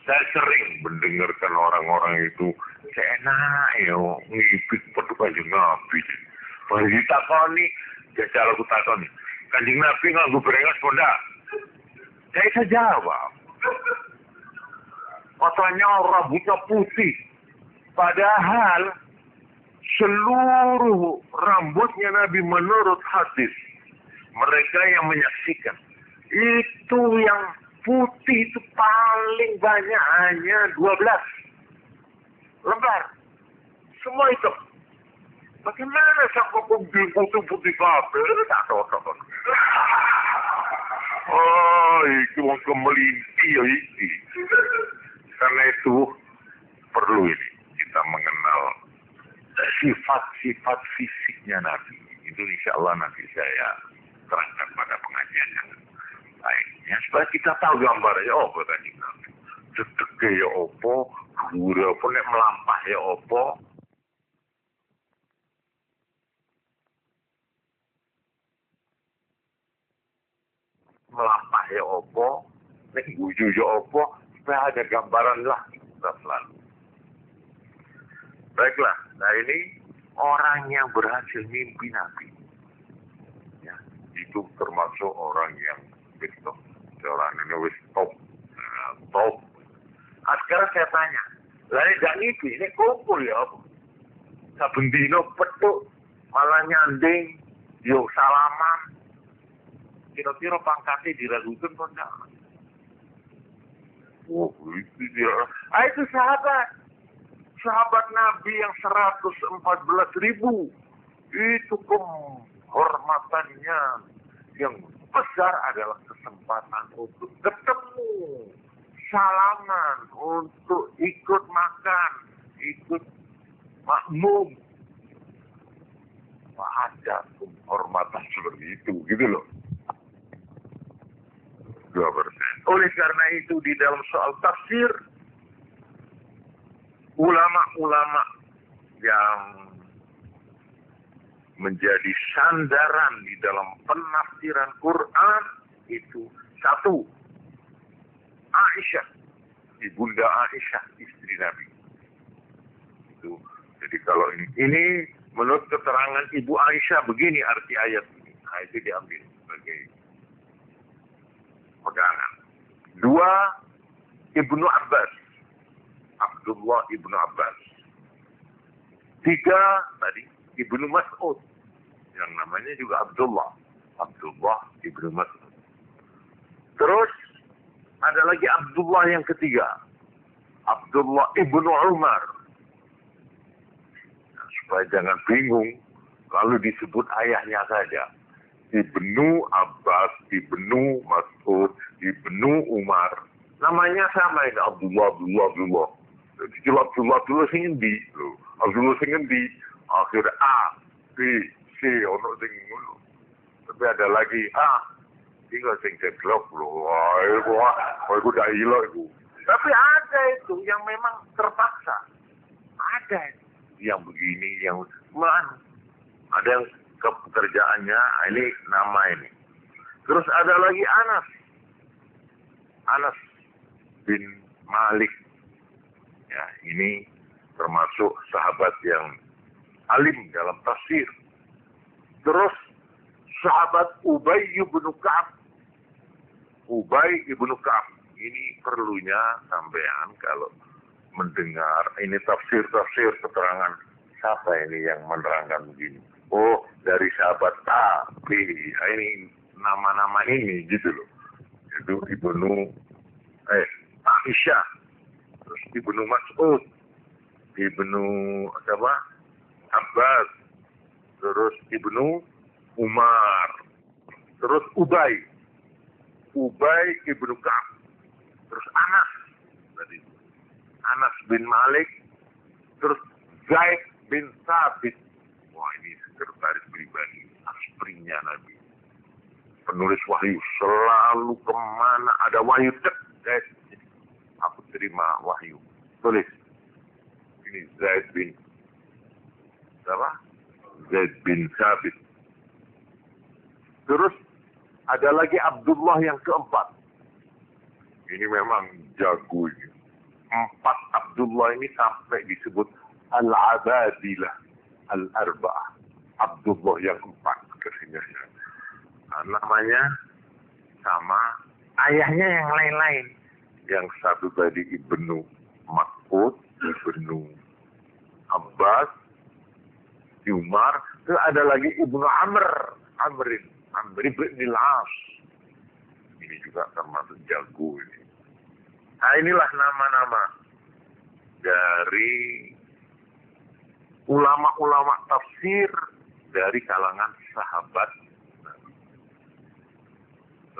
Saya sering mendengarkan orang-orang itu enak ya ngipit pada Kanjeng Nabi. Pas ditakoni, jajal aku takoni, Kanjeng Nabi nganggo berengas pondak. Saya bisa jawab. Katanya rambutnya putih. Padahal seluruh rambutnya Nabi menurut hadis mereka yang menyaksikan itu yang putih itu paling banyak hanya 12 lembar. Semua itu. Bagaimana sama putih-putih kabel? Tak tahu. Oh, itu mau kemelinti ya ini. Karena itu perlu ini kita mengenal sifat-sifat fisiknya Nabi. Itu insya Allah nanti saya terangkan pada pengajian yang lainnya supaya kita tahu gambarnya. Oh, tadi Nabi. Dedeke ya opo, dhuwure apa nek melampah ya opo. Melampah ya opo, nek guyu ya opo, supaya ada gambaran lah kita selalu. Baiklah, nah ini orang yang berhasil mimpi Nabi. Ya, itu termasuk orang yang betul. Orang ini wis top. Top. Nah, sekarang saya tanya, lah ini gak mimpi, ini kumpul ya apa? Saben dino petuk, malah nyanding, yo salaman. Kira-kira pangkatnya diragukan kok enggak? Oh, itu dia. Itu sahabat Nabi yang 114.000. Itu kehormatannya yang besar adalah kesempatan untuk ketemu, salaman, untuk ikut makan, ikut makmum. Ada kehormatan seperti itu, gitu loh. 2%. Oleh karena itu di dalam soal tafsir, ulama-ulama yang menjadi sandaran di dalam penafsiran Quran itu satu, Aisyah, ibunda Aisyah, istri Nabi. Itu. Jadi kalau ini menurut keterangan Ibu Aisyah begini arti ayat ini. Nah, itu diambil sebagai pegangan. 2, Ibnu Abbas, Abdullah Ibnu Abbas. 3, tadi Ibnu Mas'ud, yang namanya juga Abdullah Ibnu Mas'ud. Terus ada lagi Abdullah yang ketiga, Abdullah Ibnu Umar. Nah, supaya jangan bingung kalau disebut ayahnya saja. Ibnu Abbas, Ibnu Mas'ud, Ibnu Umar. Namanya sama ini Abdullah. Jadi Abdullah sing endi lho. Abdullah sing endi? Akhirnya A, B, C ono sing ngono. Tapi ada lagi A, tinggal sing deadlock lho. Wah, iku dak ilo iku. Tapi ada itu yang memang terpaksa. Ada yang begini, yang mana? Ada yang pekerjaannya ini nama ini. Terus ada lagi Anas bin Malik. Ya, ini termasuk sahabat yang alim dalam tafsir. Terus sahabat Ubay bin Ka'ab. Ini perlunya sampean kalau mendengar ini tafsir keterangan siapa ini yang menerangkan begini. Oh, dari sahabat A, B, ini nama-nama ini gitu loh. Itu Aisyah, terus Ibnu Mas'ud, Ibnu Abbas, terus Ibnu Umar, terus Ubay Ibnu Ka'ab, terus Anas bin Malik, terus Zaid bin Thabit. Wah, ini sekretaris pribadi, aspringnya Nabi. Penulis wahyu, selalu kemana ada wahyu, Zaid, aku terima wahyu. Tulis. Ini Zaid bin Thabit. Terus ada lagi Abdullah yang keempat. Ini memang jago ini. 4 Abdullah ini sampai disebut Al-Abadilah Al-Arba'ah. Abdullah yang 4 kesini. Nah, namanya sama ayahnya yang lain-lain. Yang satu tadi Ibnu Mas'ud, Ibnu Abbas, Umar. Terus ada lagi Ibnu Amr bin Al-As. Ini juga termasuk jago ini. Nah, inilah nama-nama dari ulama-ulama tafsir dari kalangan sahabat.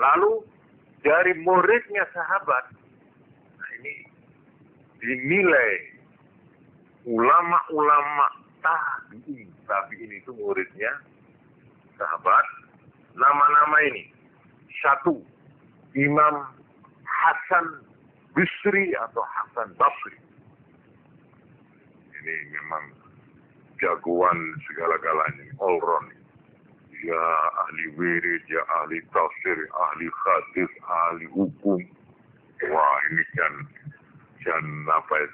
Lalu dari muridnya sahabat, nah ini dinilai ulama-ulama tabi'in itu muridnya sahabat. Nama-nama ini. 1. Imam Hasan Bisri atau Hasan Basri. Ini memang jagoan segala-galanya, all round. Ya ahli wirid, ya ahli tafsir, ahli hadis, ahli hukum. Wah, ini kan ngapain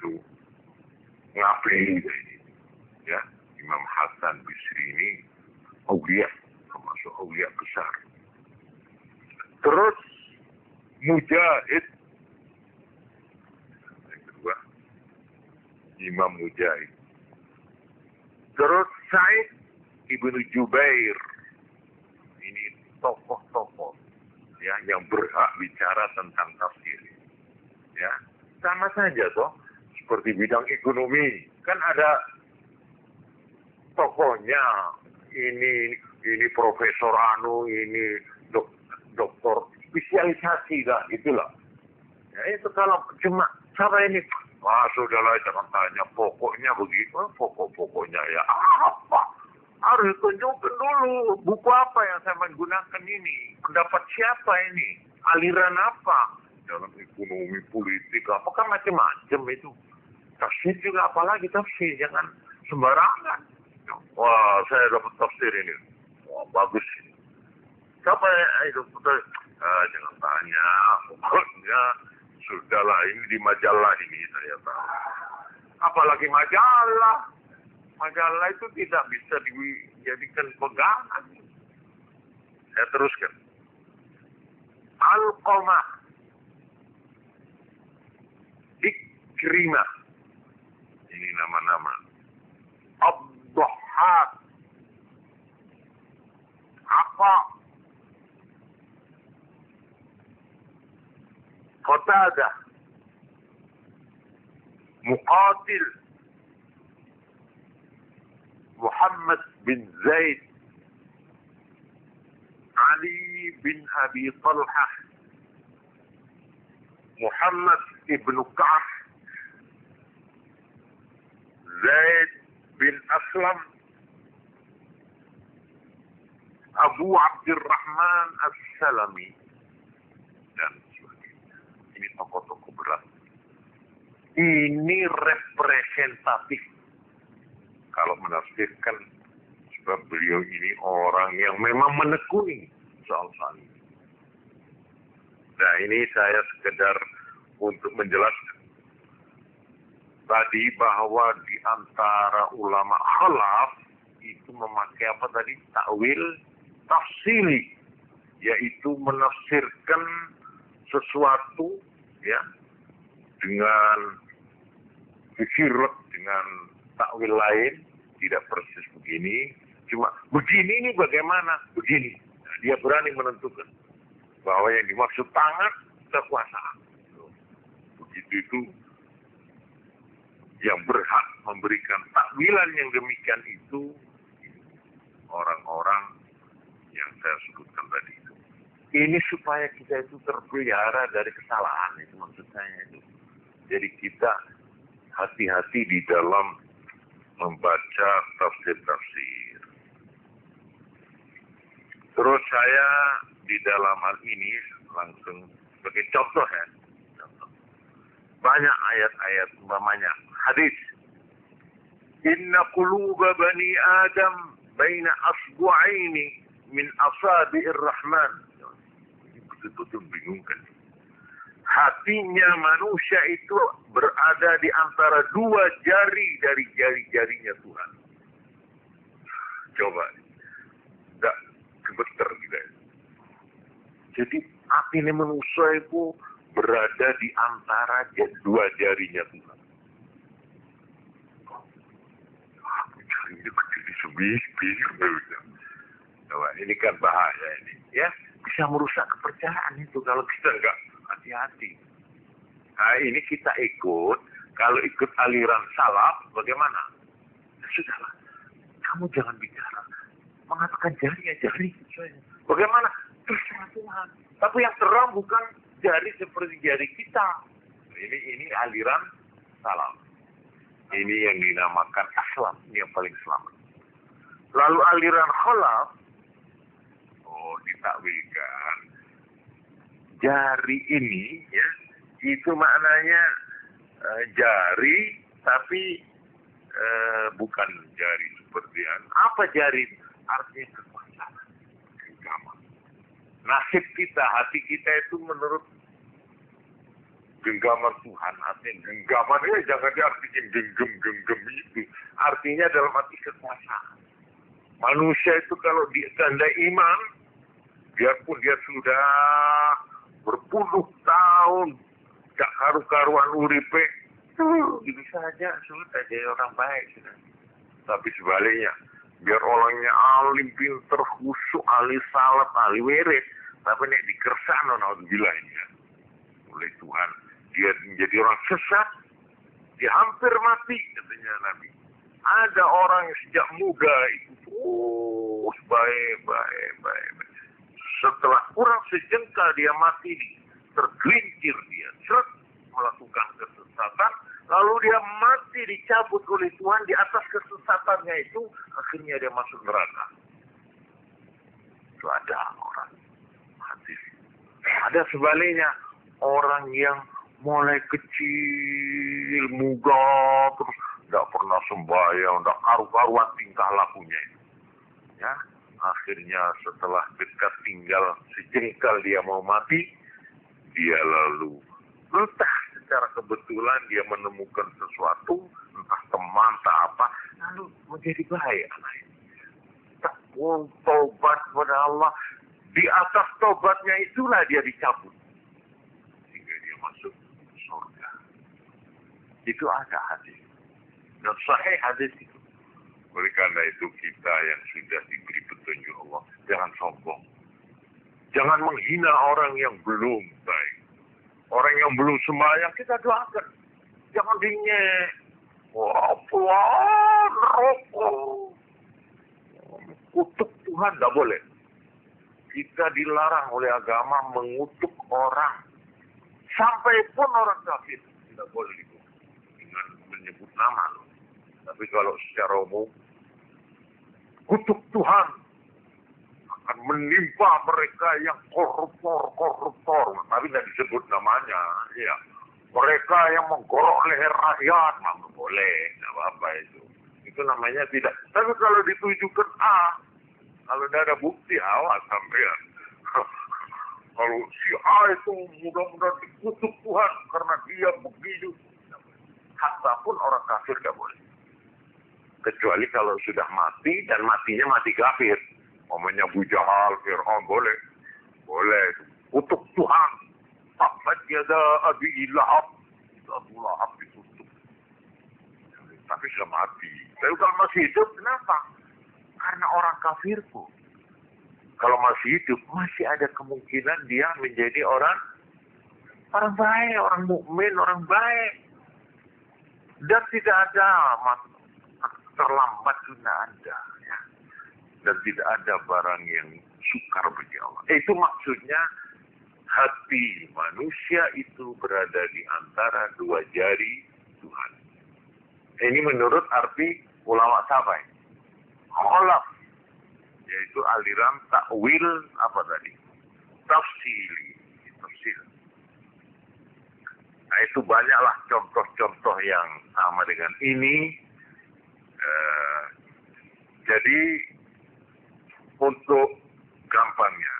ini? Ya, Imam Hasan Bisri ini aulia, termasuk aulia besar. Terus Mujahid, yang kedua Imam Mujahid. Terus Sa'id Ibnu Jubair, ini tokoh-tokoh ya yang berhak bicara tentang tafsir. Ya, sama saja toh seperti bidang ekonomi kan ada tokohnya, ini profesor ini doktor spesialisasi lah gitulah. Ya itu kalau cuma cara ini, sudahlah jangan tanya pokoknya begitu, pokoknya ya apa? Harus tunjukkan dulu buku apa yang saya menggunakan ini, pendapat siapa ini, aliran apa, dalam ekonomi, politik, apakah macam-macam itu. Tafsir juga apalagi tafsir, jangan sembarangan. Wah, saya dapat tafsir ini. Wah, bagus. Siapa itu? Jangan tanya. Pokoknya, sudahlah, ini di majalah ini saya tahu. Apalagi majalah. Majalah itu tidak bisa dijadikan pegangan. Saya teruskan. Al-Qamah. Ikrimah. Ini nama-nama. Abduhak. Aqa. Qatadah. Muqatil. Muhammad bin Zaid. Ali bin Abi Talhah. Muhammad ibnu Ka'ab, Zaid bin Aslam, Abu Abdurrahman As-Salami, dan sebagainya. Ini tokoh-tokoh berat. Ini representatif. Kalau menafsirkan, sebab beliau ini orang yang memang menekuni soal-soal ini. Nah, ini saya sekedar untuk menjelaskan tadi bahwa di antara ulama khalaf itu memakai apa tadi? Takwil tafsili, yaitu menafsirkan sesuatu ya dengan fikirut, dengan takwil lain, tidak persis begini, cuma begini ini bagaimana? Begini. Nah, dia berani menentukan bahwa yang dimaksud tangan, kekuasaan. Begitu itu yang berhak memberikan takwilan yang demikian itu orang-orang yang saya sebutkan tadi itu. Ini supaya kita itu terpelihara dari kesalahan, itu maksud saya itu. Jadi kita hati-hati di dalam membaca tafsir-tafsir. Terus saya di dalam hal ini langsung sebagai contoh ya. Banyak ayat-ayat umpamanya hadis. Inna quluba bani Adam baina asbu'aini min asabi'ir rahman. Ini betul-betul bingungkan. Hatinya manusia itu berada di antara dua jari dari jari-jarinya Tuhan. Coba. Enggak gemeter gitu. Jadi hati manusia itu berada di antara dua jarinya Tuhan. Jarinya kecil sebis-bis. Nah, ini kan bahaya ini. Ya, bisa merusak kepercayaan itu kalau kita enggak hati-hati. Nah, ini kita ikut. Kalau ikut aliran salaf, bagaimana? Ya, sudahlah. Kamu jangan bicara. Mengatakan jari ya jari. Bagaimana? Terserah Tuhan. Tapi yang terang bukan jari seperti jari kita. Ini aliran salaf. Ini yang dinamakan aslam. Ini yang paling selamat. Lalu aliran khalaf. Ditakwilkan. Jari ini ya itu maknanya jari tapi bukan jari seperti apa jari artinya kekuasaan, genggaman. Nasib kita, hati kita itu menurut genggaman Tuhan, artinya genggaman ya jangan diartikan genggam itu, artinya dalam arti kekuasaan. Manusia itu kalau ditandai iman, biarpun dia sudah berpuluh tahun gak karu-karuan uripe, gitu saja sudah jadi orang baik sudah. Tapi sebaliknya, biar orangnya alim, pinter, khusyuk, ahli salat, ahli wirid, tapi nek dikersano naudzubillah ini ya. Oleh Tuhan, dia menjadi orang sesat, dia hampir mati katanya Nabi. Ada orang yang sejak muda itu terus baik. Setelah kurang sejengkal dia mati, tergelincir dia, melakukan kesesatan, lalu dia mati dicabut oleh Tuhan di atas kesesatannya itu, akhirnya dia masuk neraka. Itu ada orang hadis. Ada sebaliknya, orang yang mulai kecil, muda, terus tidak pernah sembahyang, tidak karu-karuan tingkah lakunya itu. Ya, akhirnya setelah dekat tinggal sejengkal dia mau mati, dia lalu entah secara kebetulan dia menemukan sesuatu, entah teman, entah apa, lalu menjadi baik. Tekun, tobat kepada Allah, di atas tobatnya itulah dia dicabut sehingga dia masuk surga. Itu ada hadis dan sahih hadis itu. Oleh karena itu kita yang sudah diberi petunjuk Allah, jangan sombong. Jangan menghina orang yang belum baik. Orang yang belum sembahyang kita doakan. Jangan dinyek. Wah, pelan, rokok. Kutuk Tuhan tidak boleh. Kita dilarang oleh agama mengutuk orang Sampai pun orang kafir tidak boleh dibunuh dengan menyebut nama. Tapi kalau secara umum, kutuk Tuhan akan menimpa mereka yang koruptor. Tapi tidak disebut namanya. Ya. Mereka yang menggorok leher rakyat, nggak boleh, nggak apa-apa itu. Itu namanya tidak. Tapi kalau ditujukan A, kalau tidak ada bukti, awas sampean. Kalau si A itu mudah-mudahan dikutuk Tuhan karena dia begitu. Hatta pun orang kafir tidak boleh. Kecuali kalau sudah mati dan matinya mati kafir. Namanya Abu Jahal, Fir'aun, boleh. Boleh. Kutuk Tuhan. Tabat yada Abi Lahab. Itu Abu Lahab dikutuk. Tapi sudah mati. Tapi kalau masih hidup, kenapa? Karena orang kafirku. Kalau masih hidup, masih ada kemungkinan dia menjadi orang baik, orang mukmin, orang baik. Dan tidak ada terlambat sudah ada. Ya. Dan tidak ada barang yang sukar bagi Allah. Itu maksudnya hati manusia itu berada di antara dua jari Tuhan. Ini menurut arti ulama sahabat. Kholaf, yaitu aliran takwil apa tadi? Tafsir. Nah itu banyaklah contoh-contoh yang sama dengan ini. Jadi untuk gampangnya,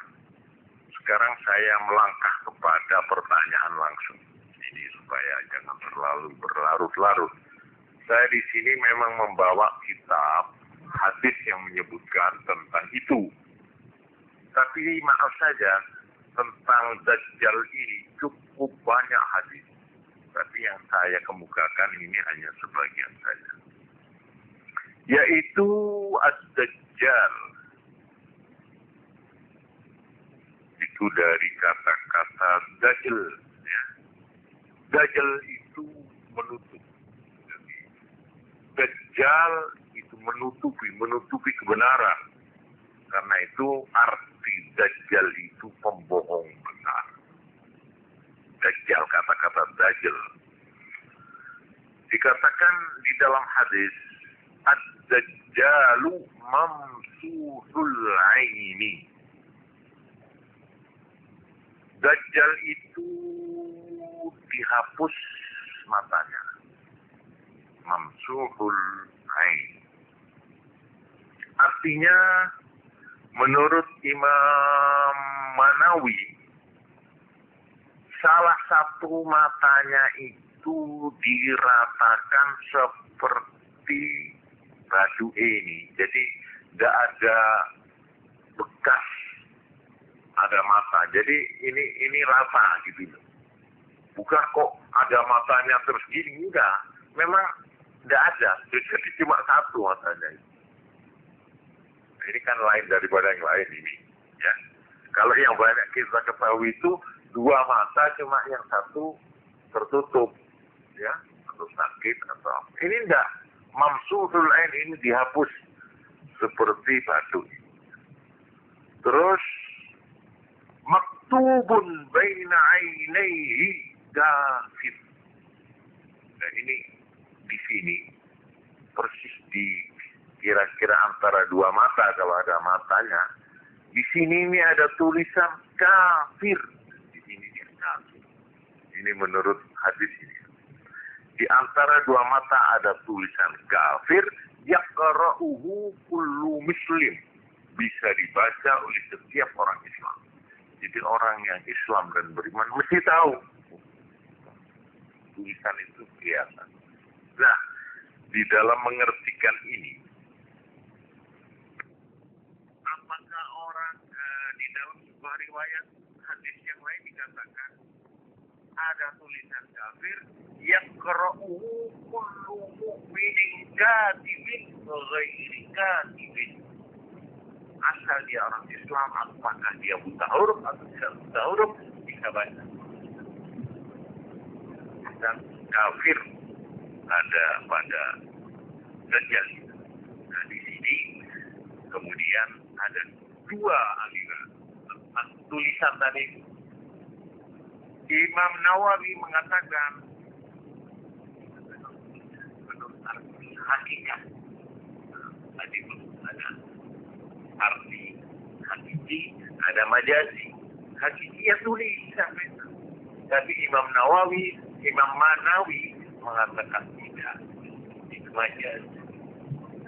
sekarang saya melangkah kepada pertanyaan langsung. Ini supaya jangan terlalu berlarut-larut. Saya di sini memang membawa kitab hadis yang menyebutkan tentang itu. Tapi maaf saja, tentang Dajjal ini cukup banyak hadis. Tapi yang saya kemukakan ini hanya sebagian saja. Yaitu Ad-Dajjal. Itu dari kata-kata Dajjal. Ya. Dajjal itu menutup. Dajjal itu menutupi kebenaran. Karena itu arti Dajjal itu pembohong benar. Dajjal, kata-kata Dajjal. Dikatakan di dalam hadis, Ad-Dajjalu mamsuhul aini. Dajjal itu dihapus matanya. Mamsuhul aini. Artinya, menurut Imam Manawi, salah satu matanya itu diratakan seperti batu ini. Jadi tidak ada bekas ada mata. Jadi ini rata gitu. Bukan kok ada matanya terus gini, enggak. Memang tidak ada. Jadi cuma satu matanya. Ini kan lain daripada yang lain ini. Ya. Kalau yang banyak kita ketahui itu dua mata, cuma yang satu tertutup. Ya, atau sakit atau apa. Ini enggak. Mamsuhul ain ini dihapus seperti batu. Terus maktubun baina ainaihi kafir. Nah ini di sini persis di kira-kira antara dua mata kalau ada matanya. Di sini ini ada tulisan kafir. Di sini dia kafir. Ini menurut hadis ini. Di antara dua mata ada tulisan kafir, yaqra'uhu kullu muslim. Bisa dibaca oleh setiap orang Islam. Jadi orang yang Islam dan beriman mesti tahu. Tulisan itu kelihatan. Nah, di dalam mengertikan ini, apakah orang di dalam sebuah riwayat hadis yang lain dikatakan ada tulisan kafir yang yaqra'uhu kullu mu'minin katibin ghairi katibin. Asal dia orang Islam, apakah dia buta huruf atau tidak buta huruf, bisa baca. Dan kafir ada pada Dajjal. Nah di sini kemudian ada dua aliran tulisan tadi. Imam Nawawi mengatakan menurut arti hakikat. Tadi ada arti hakiki, ada majazi. Hakiki ya tulisan. Tapi Imam Manawi mengatakan tidak. Itu majazi.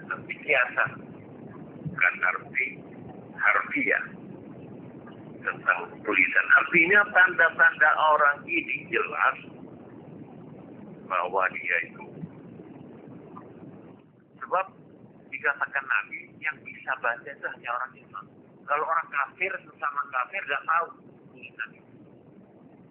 Tapi kiasan. Bukan arti harfiah tentang tulisan. Artinya tanda-tanda orang ini jelas bahwa dia itu. Sebab dikatakan Nabi yang bisa baca itu hanya orang Islam. Kalau orang kafir sesama kafir nggak tahu tulisan itu.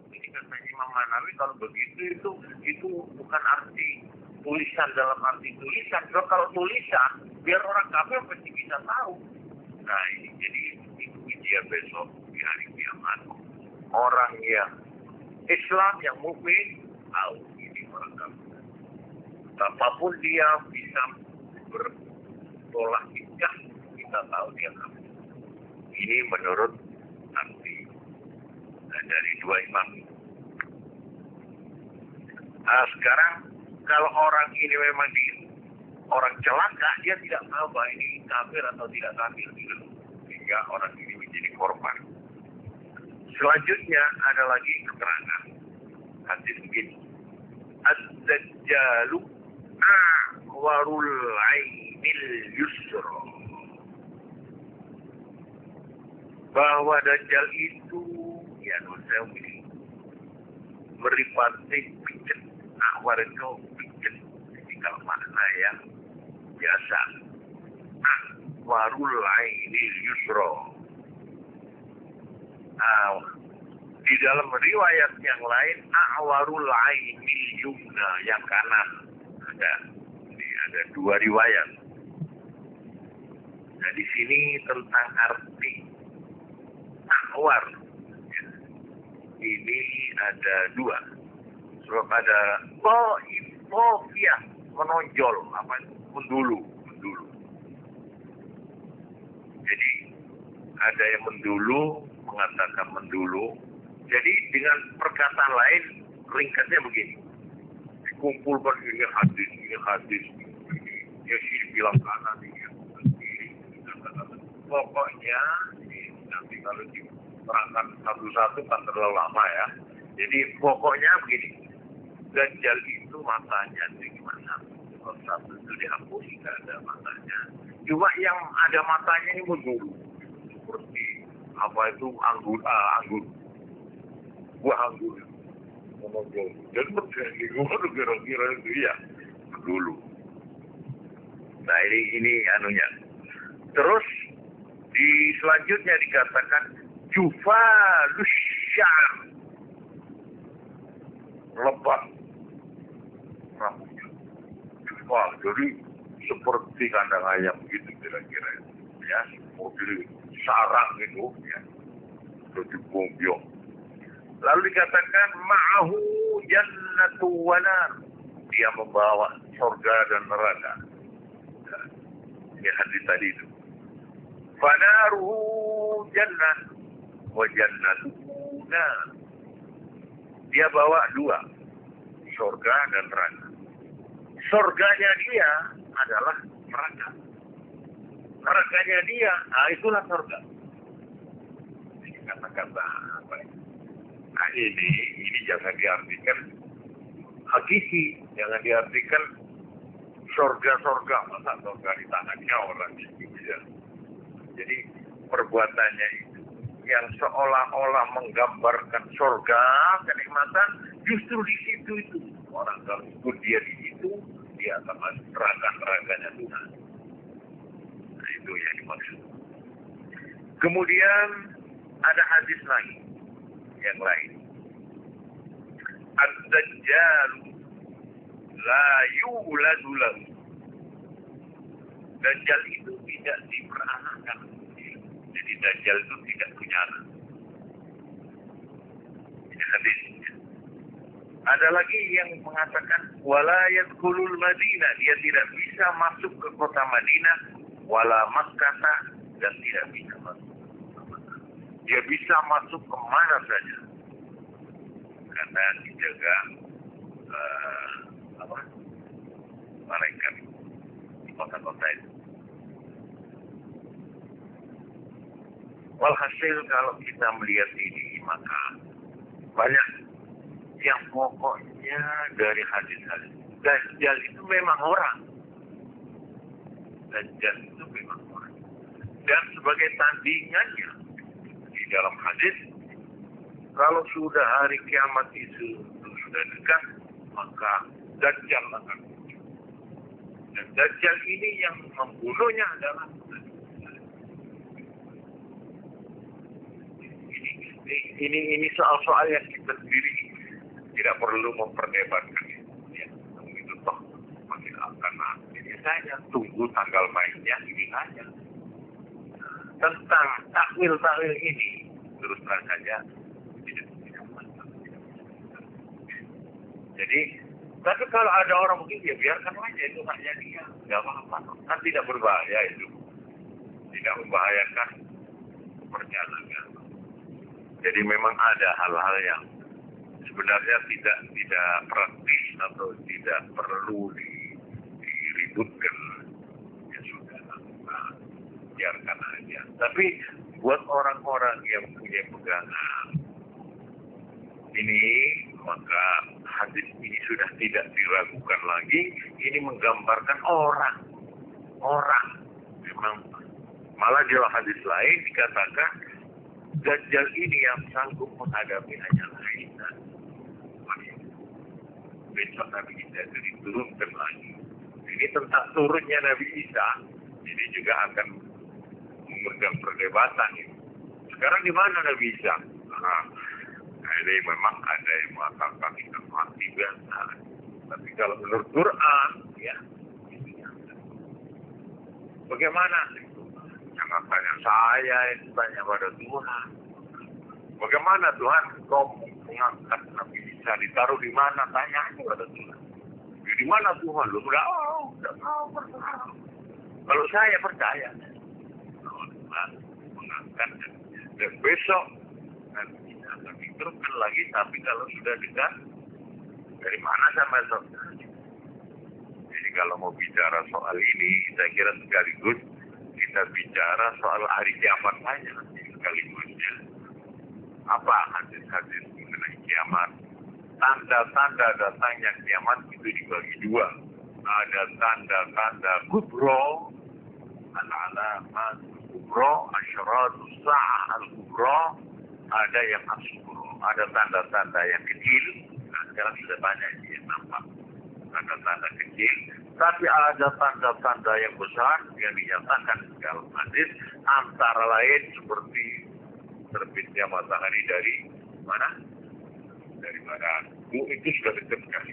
Jadi kata Imam Manawi kalau begitu itu bukan arti tulisan dalam arti tulisan. Kalau tulisan biar orang kafir pasti bisa tahu. Nah ini jadi itu dia besok di hari kiamat. Orang yang Islam yang mukmin tahu ini orang kafir. Apapun dia bisa bertolak hijab, kita tahu dia kafir. Ini menurut arti dari dua imam. Nah, sekarang kalau orang ini memang orang celaka, dia tidak tahu bahwa ini kafir atau tidak kafir, sehingga orang ini menjadi korban. Selanjutnya ada lagi keterangan hadis begini. Ad-Dajjalu a'warul 'ainil yusra. Bahwa Dajjal itu ya saya begini. Meripati pijet. Akwar itu pijet. Jadi kalau makna yang biasa. Akhwarul 'ainil yusra. Di dalam riwayat yang lain akhwarul 'ainil yumna, yang kanan. Ada dua riwayat. Nah di sini tentang arti akhwar. Ini ada dua. Sebab ada tofiah, menonjol, mendulu. Jadi ada yang mendulu, mengatakan mendulu. Jadi dengan perkataan lain ringkasnya begini. Dikumpulkan ini hadis. Ya sih bilang kanan ini. Pokoknya nanti kalau diterangkan satu-satu kan terlalu lama ya. Jadi pokoknya begini. Dajjal itu matanya itu gimana? Kalau satu itu dihapus, tidak ada matanya. Cuma yang ada matanya ini mendulu. Seperti apa itu anggur. Buah anggur. Dan bagaimana kira-kira itu ya dulu. Nah ini anunya. Terus di selanjutnya dikatakan jufalus syar, lebat rambutnya. Wah, jadi seperti kandang ayam begitu kira-kira ya, mobil sarang gitu ya, jadi bombyong. Lalu dikatakan ma'ahu jannatu wa nar, dia membawa surga dan neraka. Ya hadis tadi itu. Fanaruhu jannah wa jannatuhu nar. Dia bawa dua, surga dan neraka. Surganya dia adalah neraka. Nerakanya dia, itulah surga. Ini kata-kata apa ya? Nah ini jangan diartikan hakiki, jangan diartikan surga. Masa surga di tangannya orang itu ya. Jadi perbuatannya itu yang seolah-olah menggambarkan surga, kenikmatan, justru di situ itu. Orang kalau ikut dia di situ, dia akan masuk neraka-nerakanya Tuhan. Nah itu yang dimaksud. Kemudian ada hadis lagi yang lain. Ad-Dajjal la yuladu lahu. Dajjal itu tidak diperanakan. Jadi Dajjal itu tidak punya anak. Ini hadisnya. Ada lagi yang mengatakan wala yadkhulul Madinah, dia tidak bisa masuk ke kota Madinah, wala Makkah, dan tidak bisa masuk. Dia bisa masuk ke mana saja. karena dijaga malaikat di kota-kota itu. Walhasil kalau kita melihat ini, maka banyak yang pokoknya dari hadis-hadis. Dajjal itu memang orang. Dajjal itu memang orang. Dan sebagai tandingannya di dalam hadis, kalau sudah hari kiamat itu sudah dekat, maka Dajjal akan muncul. Dan Dajjal ini yang membunuhnya adalah ini soal-soal yang kita sendiri tidak perlu memperdebatkan ya. Itu toh masih akan ini saja, tunggu tanggal mainnya ini saja. Tentang takwil ini terus terang saja tidak masalah. Jadi, tapi kalau ada orang mungkin ya biarkan aja, itu haknya dia, nggak apa-apa, kan tidak berbahaya itu, tidak membahayakan perjalanan. Jadi memang ada hal-hal yang sebenarnya tidak praktis atau tidak perlu diributkan. Ya sudah, biarkan aja. Tapi buat orang-orang yang punya pegangan ini, maka hadis ini sudah tidak diragukan lagi. Ini menggambarkan orang. Memang malah di hadis lain dikatakan Dajjal ini yang sanggup menghadapi hanyalah Isa. Besok Nabi Isa itu diturunkan lagi. Ini tentang turunnya Nabi Isa, ini juga akan mengundang perdebatan ini. Sekarang di mana Nabi Isa? Ini memang ada yang mengatakan itu mati biasa. Tapi kalau menurut Quran, ya, bagaimana? Jangan tanya saya, itu tanya pada Tuhan. Bagaimana Tuhan kau mengangkat Nabi Isa, ditaruh di mana? Tanya aja pada Tuhan. Ya, di mana Tuhan? Lu udah tahu persoalan. Kalau saya percaya, Tuhan mengangkat dan besok Nabi Isa akan diturunkan lagi. Tapi kalau sudah dekat, dari mana sama saudara? Jadi kalau mau bicara soal ini, saya kira sekaligus kita bicara soal hari kiamat saja sekaligusnya. Apa hadis-hadis mengenai kiamat? Tanda-tanda datangnya kiamat itu dibagi dua. Ada tanda-tanda kubro, al-alamat kubro, asyaratus sa'ah al-kubro, ada yang as-kubro. Ada tanda-tanda yang kecil. Nah, sekarang sudah banyak yang nampak tanda-tanda kecil. Tapi ada tanda-tanda yang besar yang dinyatakan dalam hadis, antara lain seperti terbitnya matahari dari mana? Dari barat. Itu sudah dekat sekali.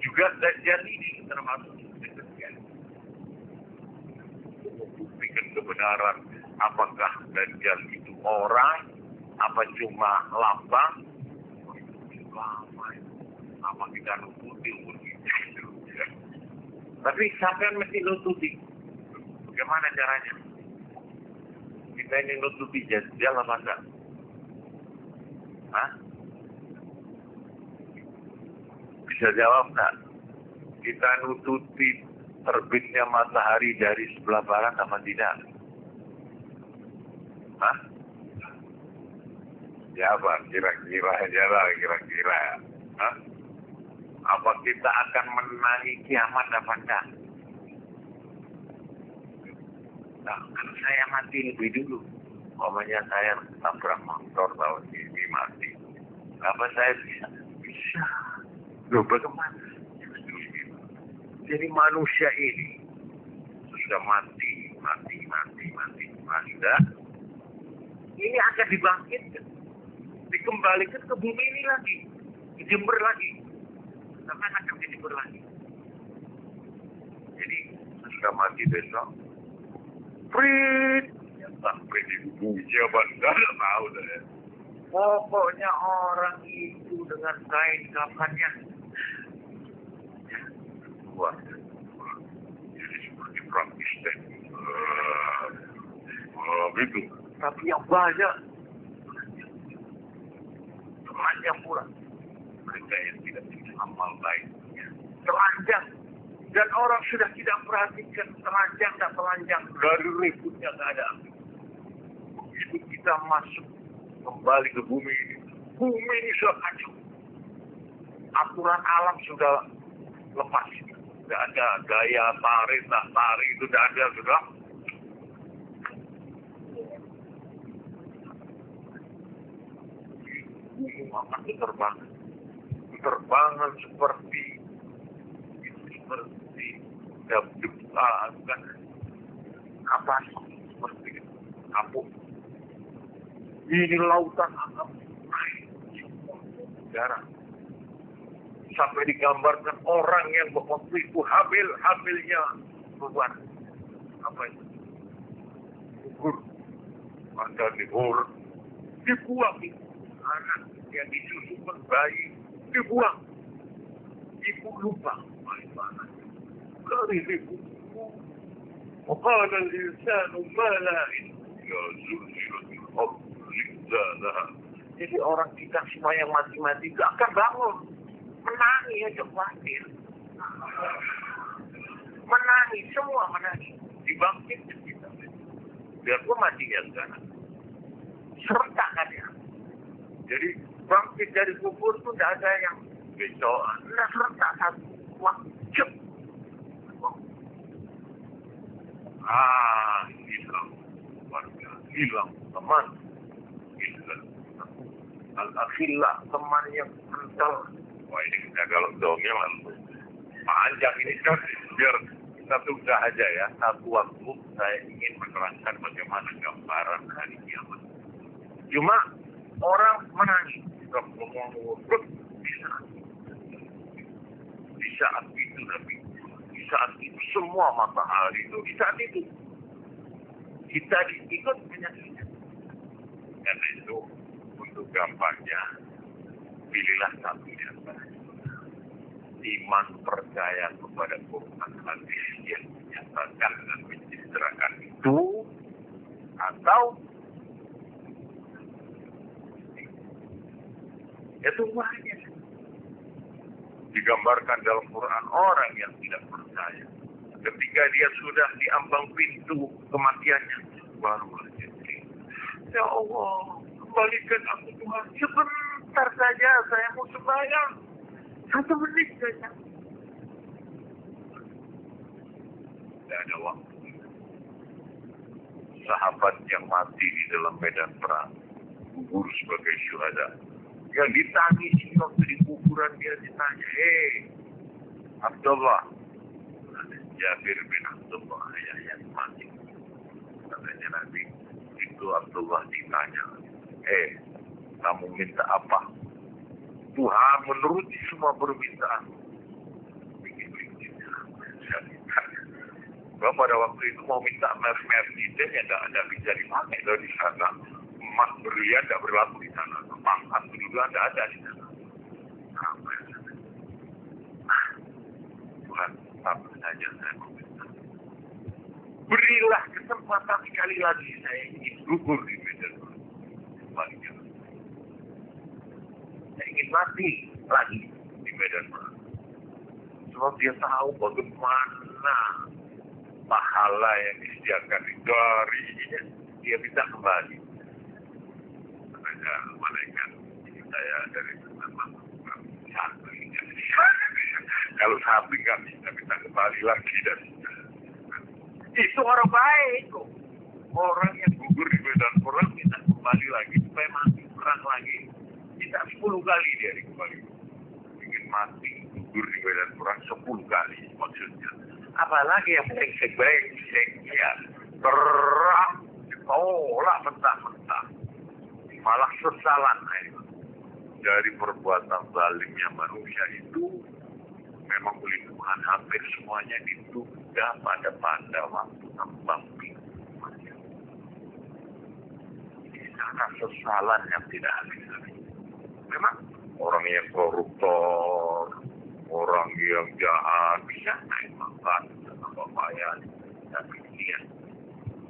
Juga Dajjal ini termasuk dekat sekali. Untuk membuktikan kebenaran apakah Dajjal itu orang, apa cuma lambang, apa kita nututi begitu. Tapi sampai mesti nututi. Bagaimana caranya? Kita ini nututi Dajjal apa enggak? Hah? Bisa jawab enggak? Kita nututi terbitnya matahari dari sebelah barat apa tidak? Hah? Jawab kira-kira aja lah, kira-kira. Hah? Apa kita akan menangi kiamat apa enggak? Nah, kan saya mati lebih dulu. Umpamanya saya tabrak motor tahun ini mati. Apa saya bisa? Bisa. Loh, bagaimana? Jadi manusia ini sudah mati. Ini akan dibangkitkan. Dikembalikan ke bumi ini lagi. Dijember lagi. Karena akan dijember lagi. Jadi, sudah mati besok. Prit. Sampai di bumi jabat. Tidak tahu saya. Pokoknya orang itu dengan kain kafannya. Wah. Jadi seperti praktis dan gitu. Tapi yang banyak temannya pula. mereka yang tidak punya amal baiknya. Telanjang. Dan orang sudah tidak perhatikan telanjang tak telanjang. Dari ributnya nggak ada. Begitu kita masuk kembali ke bumi ini sudah kacau. Aturan alam sudah lepas. Tidak ada gaya tari, tak tari itu tidak ada sudah. Gunung akan terbangan seperti kan apa seperti kapuk. Ini lautan akan naik darah. Sampai digambarkan orang yang waktu itu hamilnya keluar apa itu? Gugur. Ada dibuang itu. Anak yang disusukan bayi dibuang. Ibu lupa bagaimana. Kali ibu. وقال الإنسان ما لا إلا زلزلة الأرض زلزالها. Jadi orang kita semua yang mati-mati itu akan bangun. Menangis aja khawatir. Menangis, semua menangis. Dibangkitkan kita. Biarpun matinya sekarang. Serentak kan ya. Jadi bangkit dari kubur itu tidak ada yang besok. Nah serentak satu waktu. Hilang warga, hilang teman, hilang al-akhillah, teman yang kental. Wah ini kalau dongeng lalu panjang ini kan, biar satu aja ya. Satu waktu saya ingin menerangkan bagaimana gambaran hari kiamat. Cuma orang menangis, di saat itu Nabi. Saat itu semua matahari itu di saat itu kita ikut menyaksikan. Karena itu untuk gampangnya pilihlah satu di antara iman percaya kepada Quran hadis yang menyatakan dan menceritakan itu, atau itu banyak digambarkan dalam Quran orang yang tidak percaya. Ketika dia sudah di ambang pintu kematiannya, baru berjanji, ya Allah, kembalikan aku Tuhan. Sebentar saja saya mau sembahyang. 1 menit saja. Tidak ada waktu. Sahabat yang mati di dalam medan perang, gugur sebagai syuhada. Yang ditangisi waktu di kuburan dia ditanya, Abdullah, Jabir bin Abdullah yang mati. Katanya Nabi, itu Abdullah ditanya, kamu minta apa? Tuhan menuruti semua permintaan. Bahwa pada waktu itu mau minta Mercedes yang tidak bisa dipakai dari sana. Emas berlian tidak berlaku di sana. Pangkat kedudukan tidak ada di sana. Tuhan, apa saja saya meminta. Berilah kesempatan sekali lagi saya ingin gugur di medan perang. Saya ingin mati lagi di medan perang. Sebab dia tahu bagaimana pahala yang disediakan dari dia bisa kembali. Ada malaikat saya dari sapi. Kalau sapi nggak bisa kembali lagi dari itu orang baik kok. Orang yang gugur di medan perang bisa kembali lagi supaya mati perang lagi. Bisa 10 kali dia kembali. Ingin mati gugur di medan perang 10 kali maksudnya. Apalagi yang brengsek ya perang ditolak mentah-mentah. Malah sesalan dari perbuatan zalimnya manusia itu memang oleh Tuhan hampir semuanya ditunda pada waktu ambang pintu. Di sana sesalan yang tidak habis-habis. Memang orang yang koruptor, orang yang jahat bisa naik makan sama bayar, tapi dia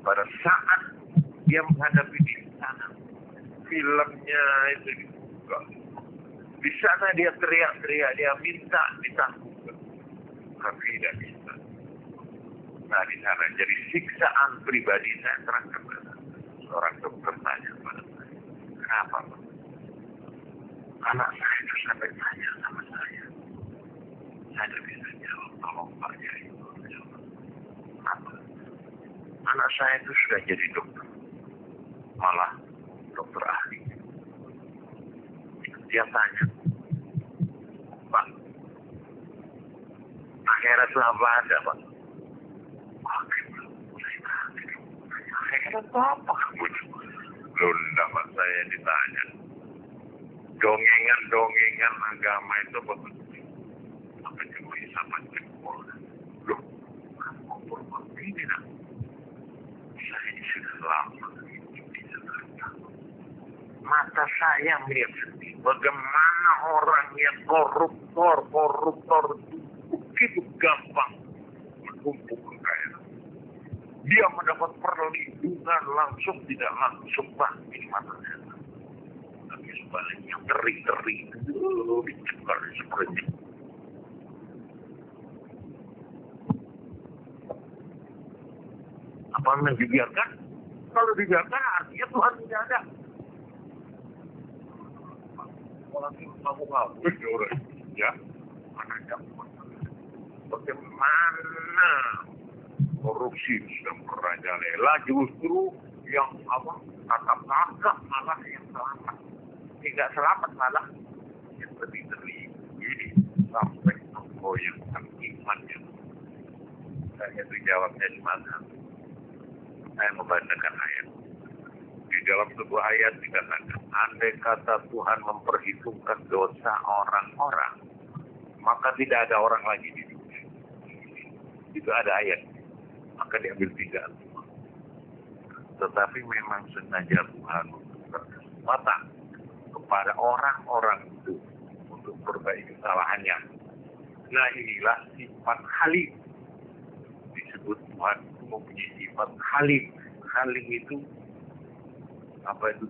pada saat dia menghadapi di sana, filmnya itu dibuka, Di sana dia teriak-teriak, dia minta ditangguhkan. Tapi tidak bisa. Nah di sana jadi siksaan pribadi saya terangkan. Seorang dokter tanya pada saya, kenapa Pak? Anak saya itu sampai tanya sama saya. Saya tidak bisa jawab, tolong Pak Yai. Apa? Anak saya itu sudah jadi dokter. Malah dokter ahli. Dia tanya, Pak, akhirat itu apa ada Pak? Akhirat apa kamu? Loh, enggak Pak, saya yang ditanya. Dongengan agama itu betul. Apa cuma isapan jempol? Loh, kamu ini nak? Saya ini sudah lama di Jakarta. Mata saya melihat sendiri bagaimana orang yang koruptor begitu gampang menumpuk kekayaan. Dia mendapat perlindungan langsung tidak langsung di mata saya. Tapi sebaliknya teri dicekal seperti apa yang dibiarkan? Kalau dibiarkan artinya Tuhan tidak ada. Kamu ngapus orang ya? Mana dapat? Bagaimana korupsi sudah merajalela, justru yang kakak malah yang selamat. Tidak selamat malah yang lebih ini sampai menggoyangkan imannya. Saya itu jawabnya gimana? Saya membacakan ayat. Di dalam sebuah ayat dikatakan, andai kata Tuhan memperhitungkan dosa orang-orang, maka tidak ada orang lagi di dunia. Itu ada ayat. Maka diambil 3. Tetapi memang sengaja Tuhan memberikan kesempatan kepada orang-orang itu untuk perbaiki kesalahannya. Nah inilah sifat halim. Disebut Tuhan itu mempunyai sifat halim. Halim itu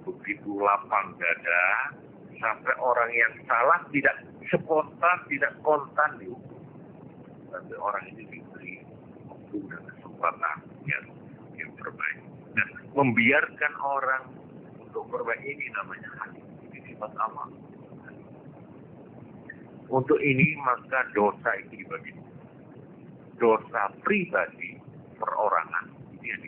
begitu lapang dada sampai orang yang salah tidak spontan, tidak kontan dihukum. Tapi orang ini diberi waktu dan kesempatan yang terbaik. Dan membiarkan orang untuk berbaik ini namanya halim. Ini sifat Allah. Untuk ini maka dosa itu dibagi. Dosa pribadi, perorangan, ini yang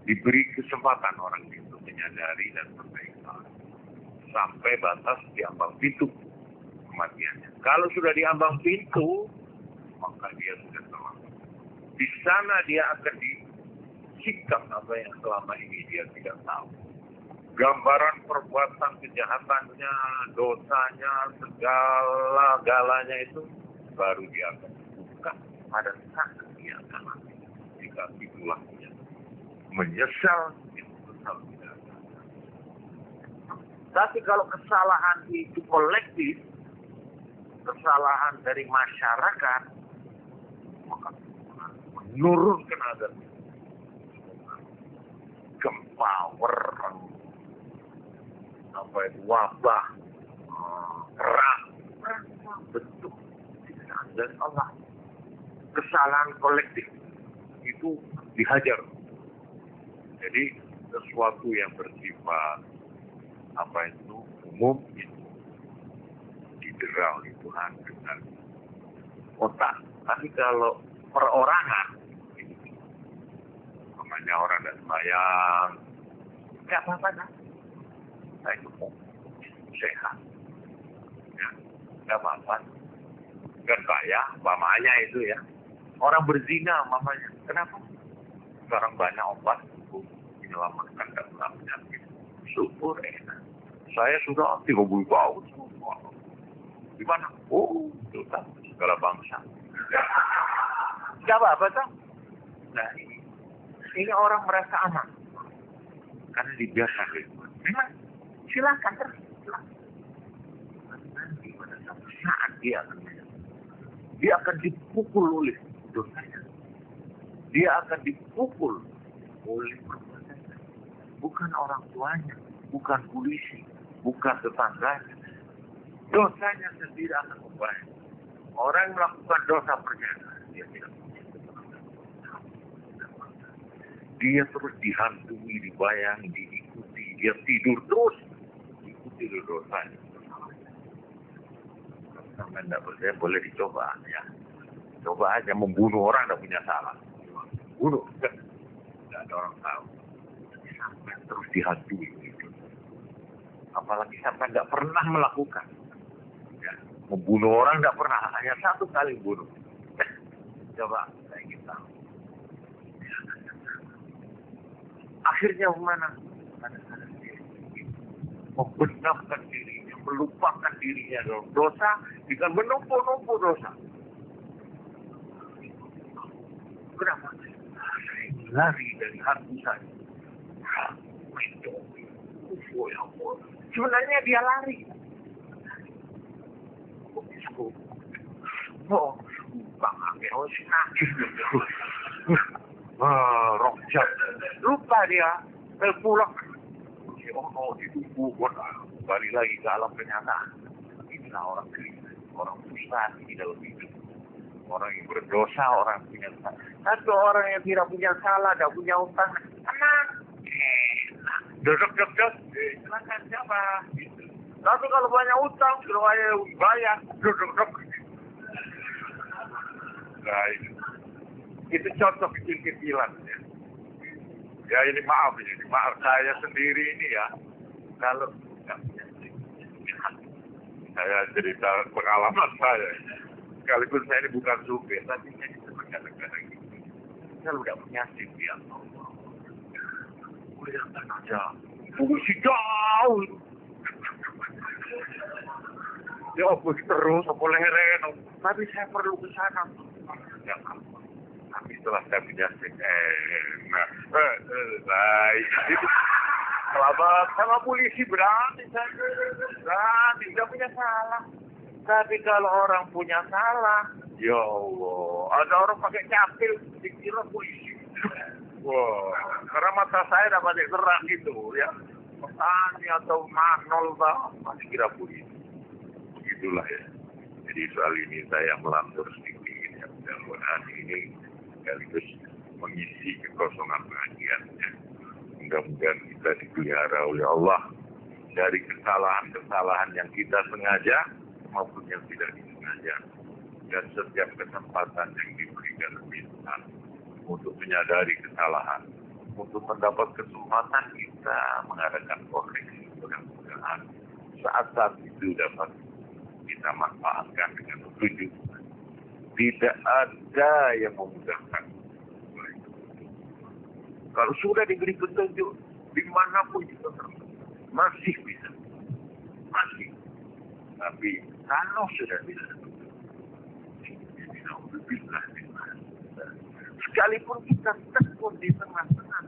diberi kesempatan orang itu menyadari dan berbaik sampai batas di ambang pintu kematiannya. Kalau sudah di ambang pintu, maka dia sudah telah. Di sana dia akan disikap apa yang selama ini dia tidak tahu. Gambaran perbuatan kejahatannya, dosanya, segala-galanya itu baru dia akan buka pada saat dia akan mati. Jika itulah dia menyesal, itu sesal tidak. Tapi kalau kesalahan itu kolektif, kesalahan dari masyarakat, maka menurunkan azab. Gempa, wabah, perang bentuk siksaan dari Allah. Kesalahan kolektif itu dihajar. Jadi sesuatu yang bersifat umum itu diderau oleh Tuhan dengan otak. Tapi kalau perorangan, namanya orang dan sembahyang, nggak apa-apa kan? Saya gemuk, sehat, ya, nggak apa-apa. Kan kaya, mamanya itu ya. Orang berzina, mamanya. Kenapa? Sekarang banyak obat untuk menyelamatkan dan penyakit. Syukur enak. Saya sudah 30 tahun. Di mana? Oh, sudah segala bangsa. Gak apa-apa toh. Nah ini orang merasa aman karena dibiarkan gitu. Memang silakan terus. Nanti pada saat dia akan dipukul oleh dosanya. Dia akan dipukul oleh perbuatannya. Bukan orang tuanya, bukan polisi, bukan tetangganya, dosanya sendiri akan membayar. Orang yang melakukan dosa pernyataan, dia tidak dia terus dihantui, dibayang, diikuti, dia tidur terus, ikuti dosanya. Sampai tidak percaya boleh dicoba, ya. Coba aja membunuh orang tidak punya salah. Bunuh, tidak ada orang tahu. Sampai terus dihantui. Gitu. Apalagi sampai tidak pernah melakukan. Ya. Membunuh orang tidak pernah, hanya satu kali bunuh. Coba, saya ingin tahu. Akhirnya mana? Membenamkan dirinya, melupakan dirinya dalam dosa, dengan menumpuk-numpuk dosa. Kenapa? Saya lari dari hati saya. Sebenarnya dia lari. Oh, rojak. Lupa dia. Pulang. Oh, ditunggu. Balik lagi ke alam kenyataan. Inilah orang kritis. Orang frustasi di dalam hidup. Orang yang berdosa, orang yang punya salah. Satu orang yang tidak punya salah, tidak punya utang. Tenang. Enak. Duduk. Silakan siapa? Gitu. Tapi kalau banyak utang, kalau bayar. Duduk. Nah, itu contoh kecil-kecilan. Ya ini maaf saya sendiri ini ya. Kalau saya cerita pengalaman saya. Sekalipun saya ini bukan supir, tapi saya senang kadang-kadang gitu. Saya udah punya SIM ya. Kelihatan aja. Polisi jauh. Ya opus terus, boleh reno. Tapi saya perlu ke sana. Ya, tapi setelah saya punya SIM, itu selamat sama polisi berani saya. Tidak punya salah. Tapi kalau orang punya salah, ya Allah, ada orang pakai capil, dikira polisi. Wah, karena mata saya dapat gerak gitu, ya. Petani atau manol, masih kira polisi. Begitulah ya. Jadi soal ini saya melantur sedikit, ya. Mudah-mudahan ini sekaligus mengisi kekosongan pengajian. Ya. Mudah-mudahan kita dipelihara oleh Allah dari kesalahan-kesalahan yang kita sengaja maupun yang tidak disengaja, dan setiap kesempatan yang diberikan kita untuk menyadari kesalahan, untuk mendapat kesempatan kita mengadakan koreksi. Mudah-mudahan saat-saat itu dapat kita manfaatkan dengan petunjuk. Tidak ada yang memudahkan. Kalau sudah diberi petunjuk, dimanapun kita masih bisa, masih. Tapi kalau sudah bisa, sekalipun kita tekun di tengah-tengah,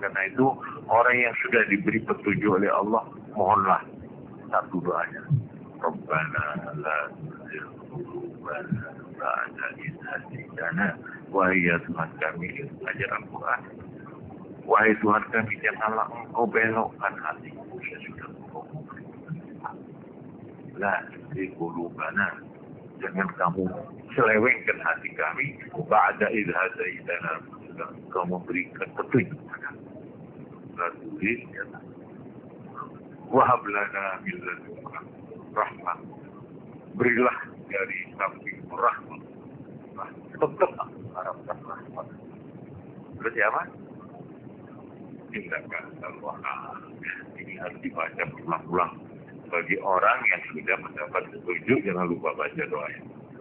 karena itu orang yang sudah diberi petunjuk oleh Allah, mohonlah satu doanya. Rabbana la tuzigh qulubana ba'da idh hadaytana wa ya Tuhan kami, ajaran Quran. Wahai Tuhan kami, janganlah Engkau belokkan hatiku sesudah Engkau memberikan. La tuzigh qulubana, jangan kamu selewengkan hati kami ba'da idh hadaytana, sesudah Engkau memberikan petunjuk. La tuzigh wahab lana min ladunka rahmah, berilah dari samping rahmat. Tetap harapkan rahmat. Berarti apa? Tindakan Allah. Ini harus dibaca berulang-ulang. Bagi orang yang sudah mendapat petunjuk, jangan lupa baca doa.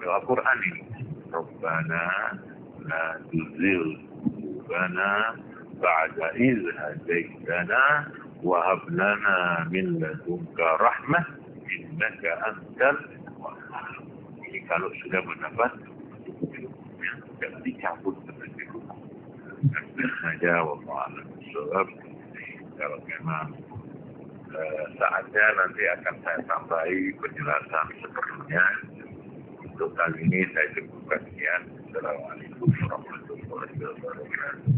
Al-Quran ini. Rabbana la tuzigh qulubana ba'da idh hadaytana wa hab lana min ladunka rahmah innaka antal wahhab. Ini kalau sudah mendapat petunjuknya, tidak dicabut petunjuk. Saja wallahu a'lam. Kalau memang saatnya nanti akan saya tambahi penjelasan sepenuhnya Untuk kali ini saya cukupkan sekian. Assalamualaikum warahmatullahi wabarakatuh.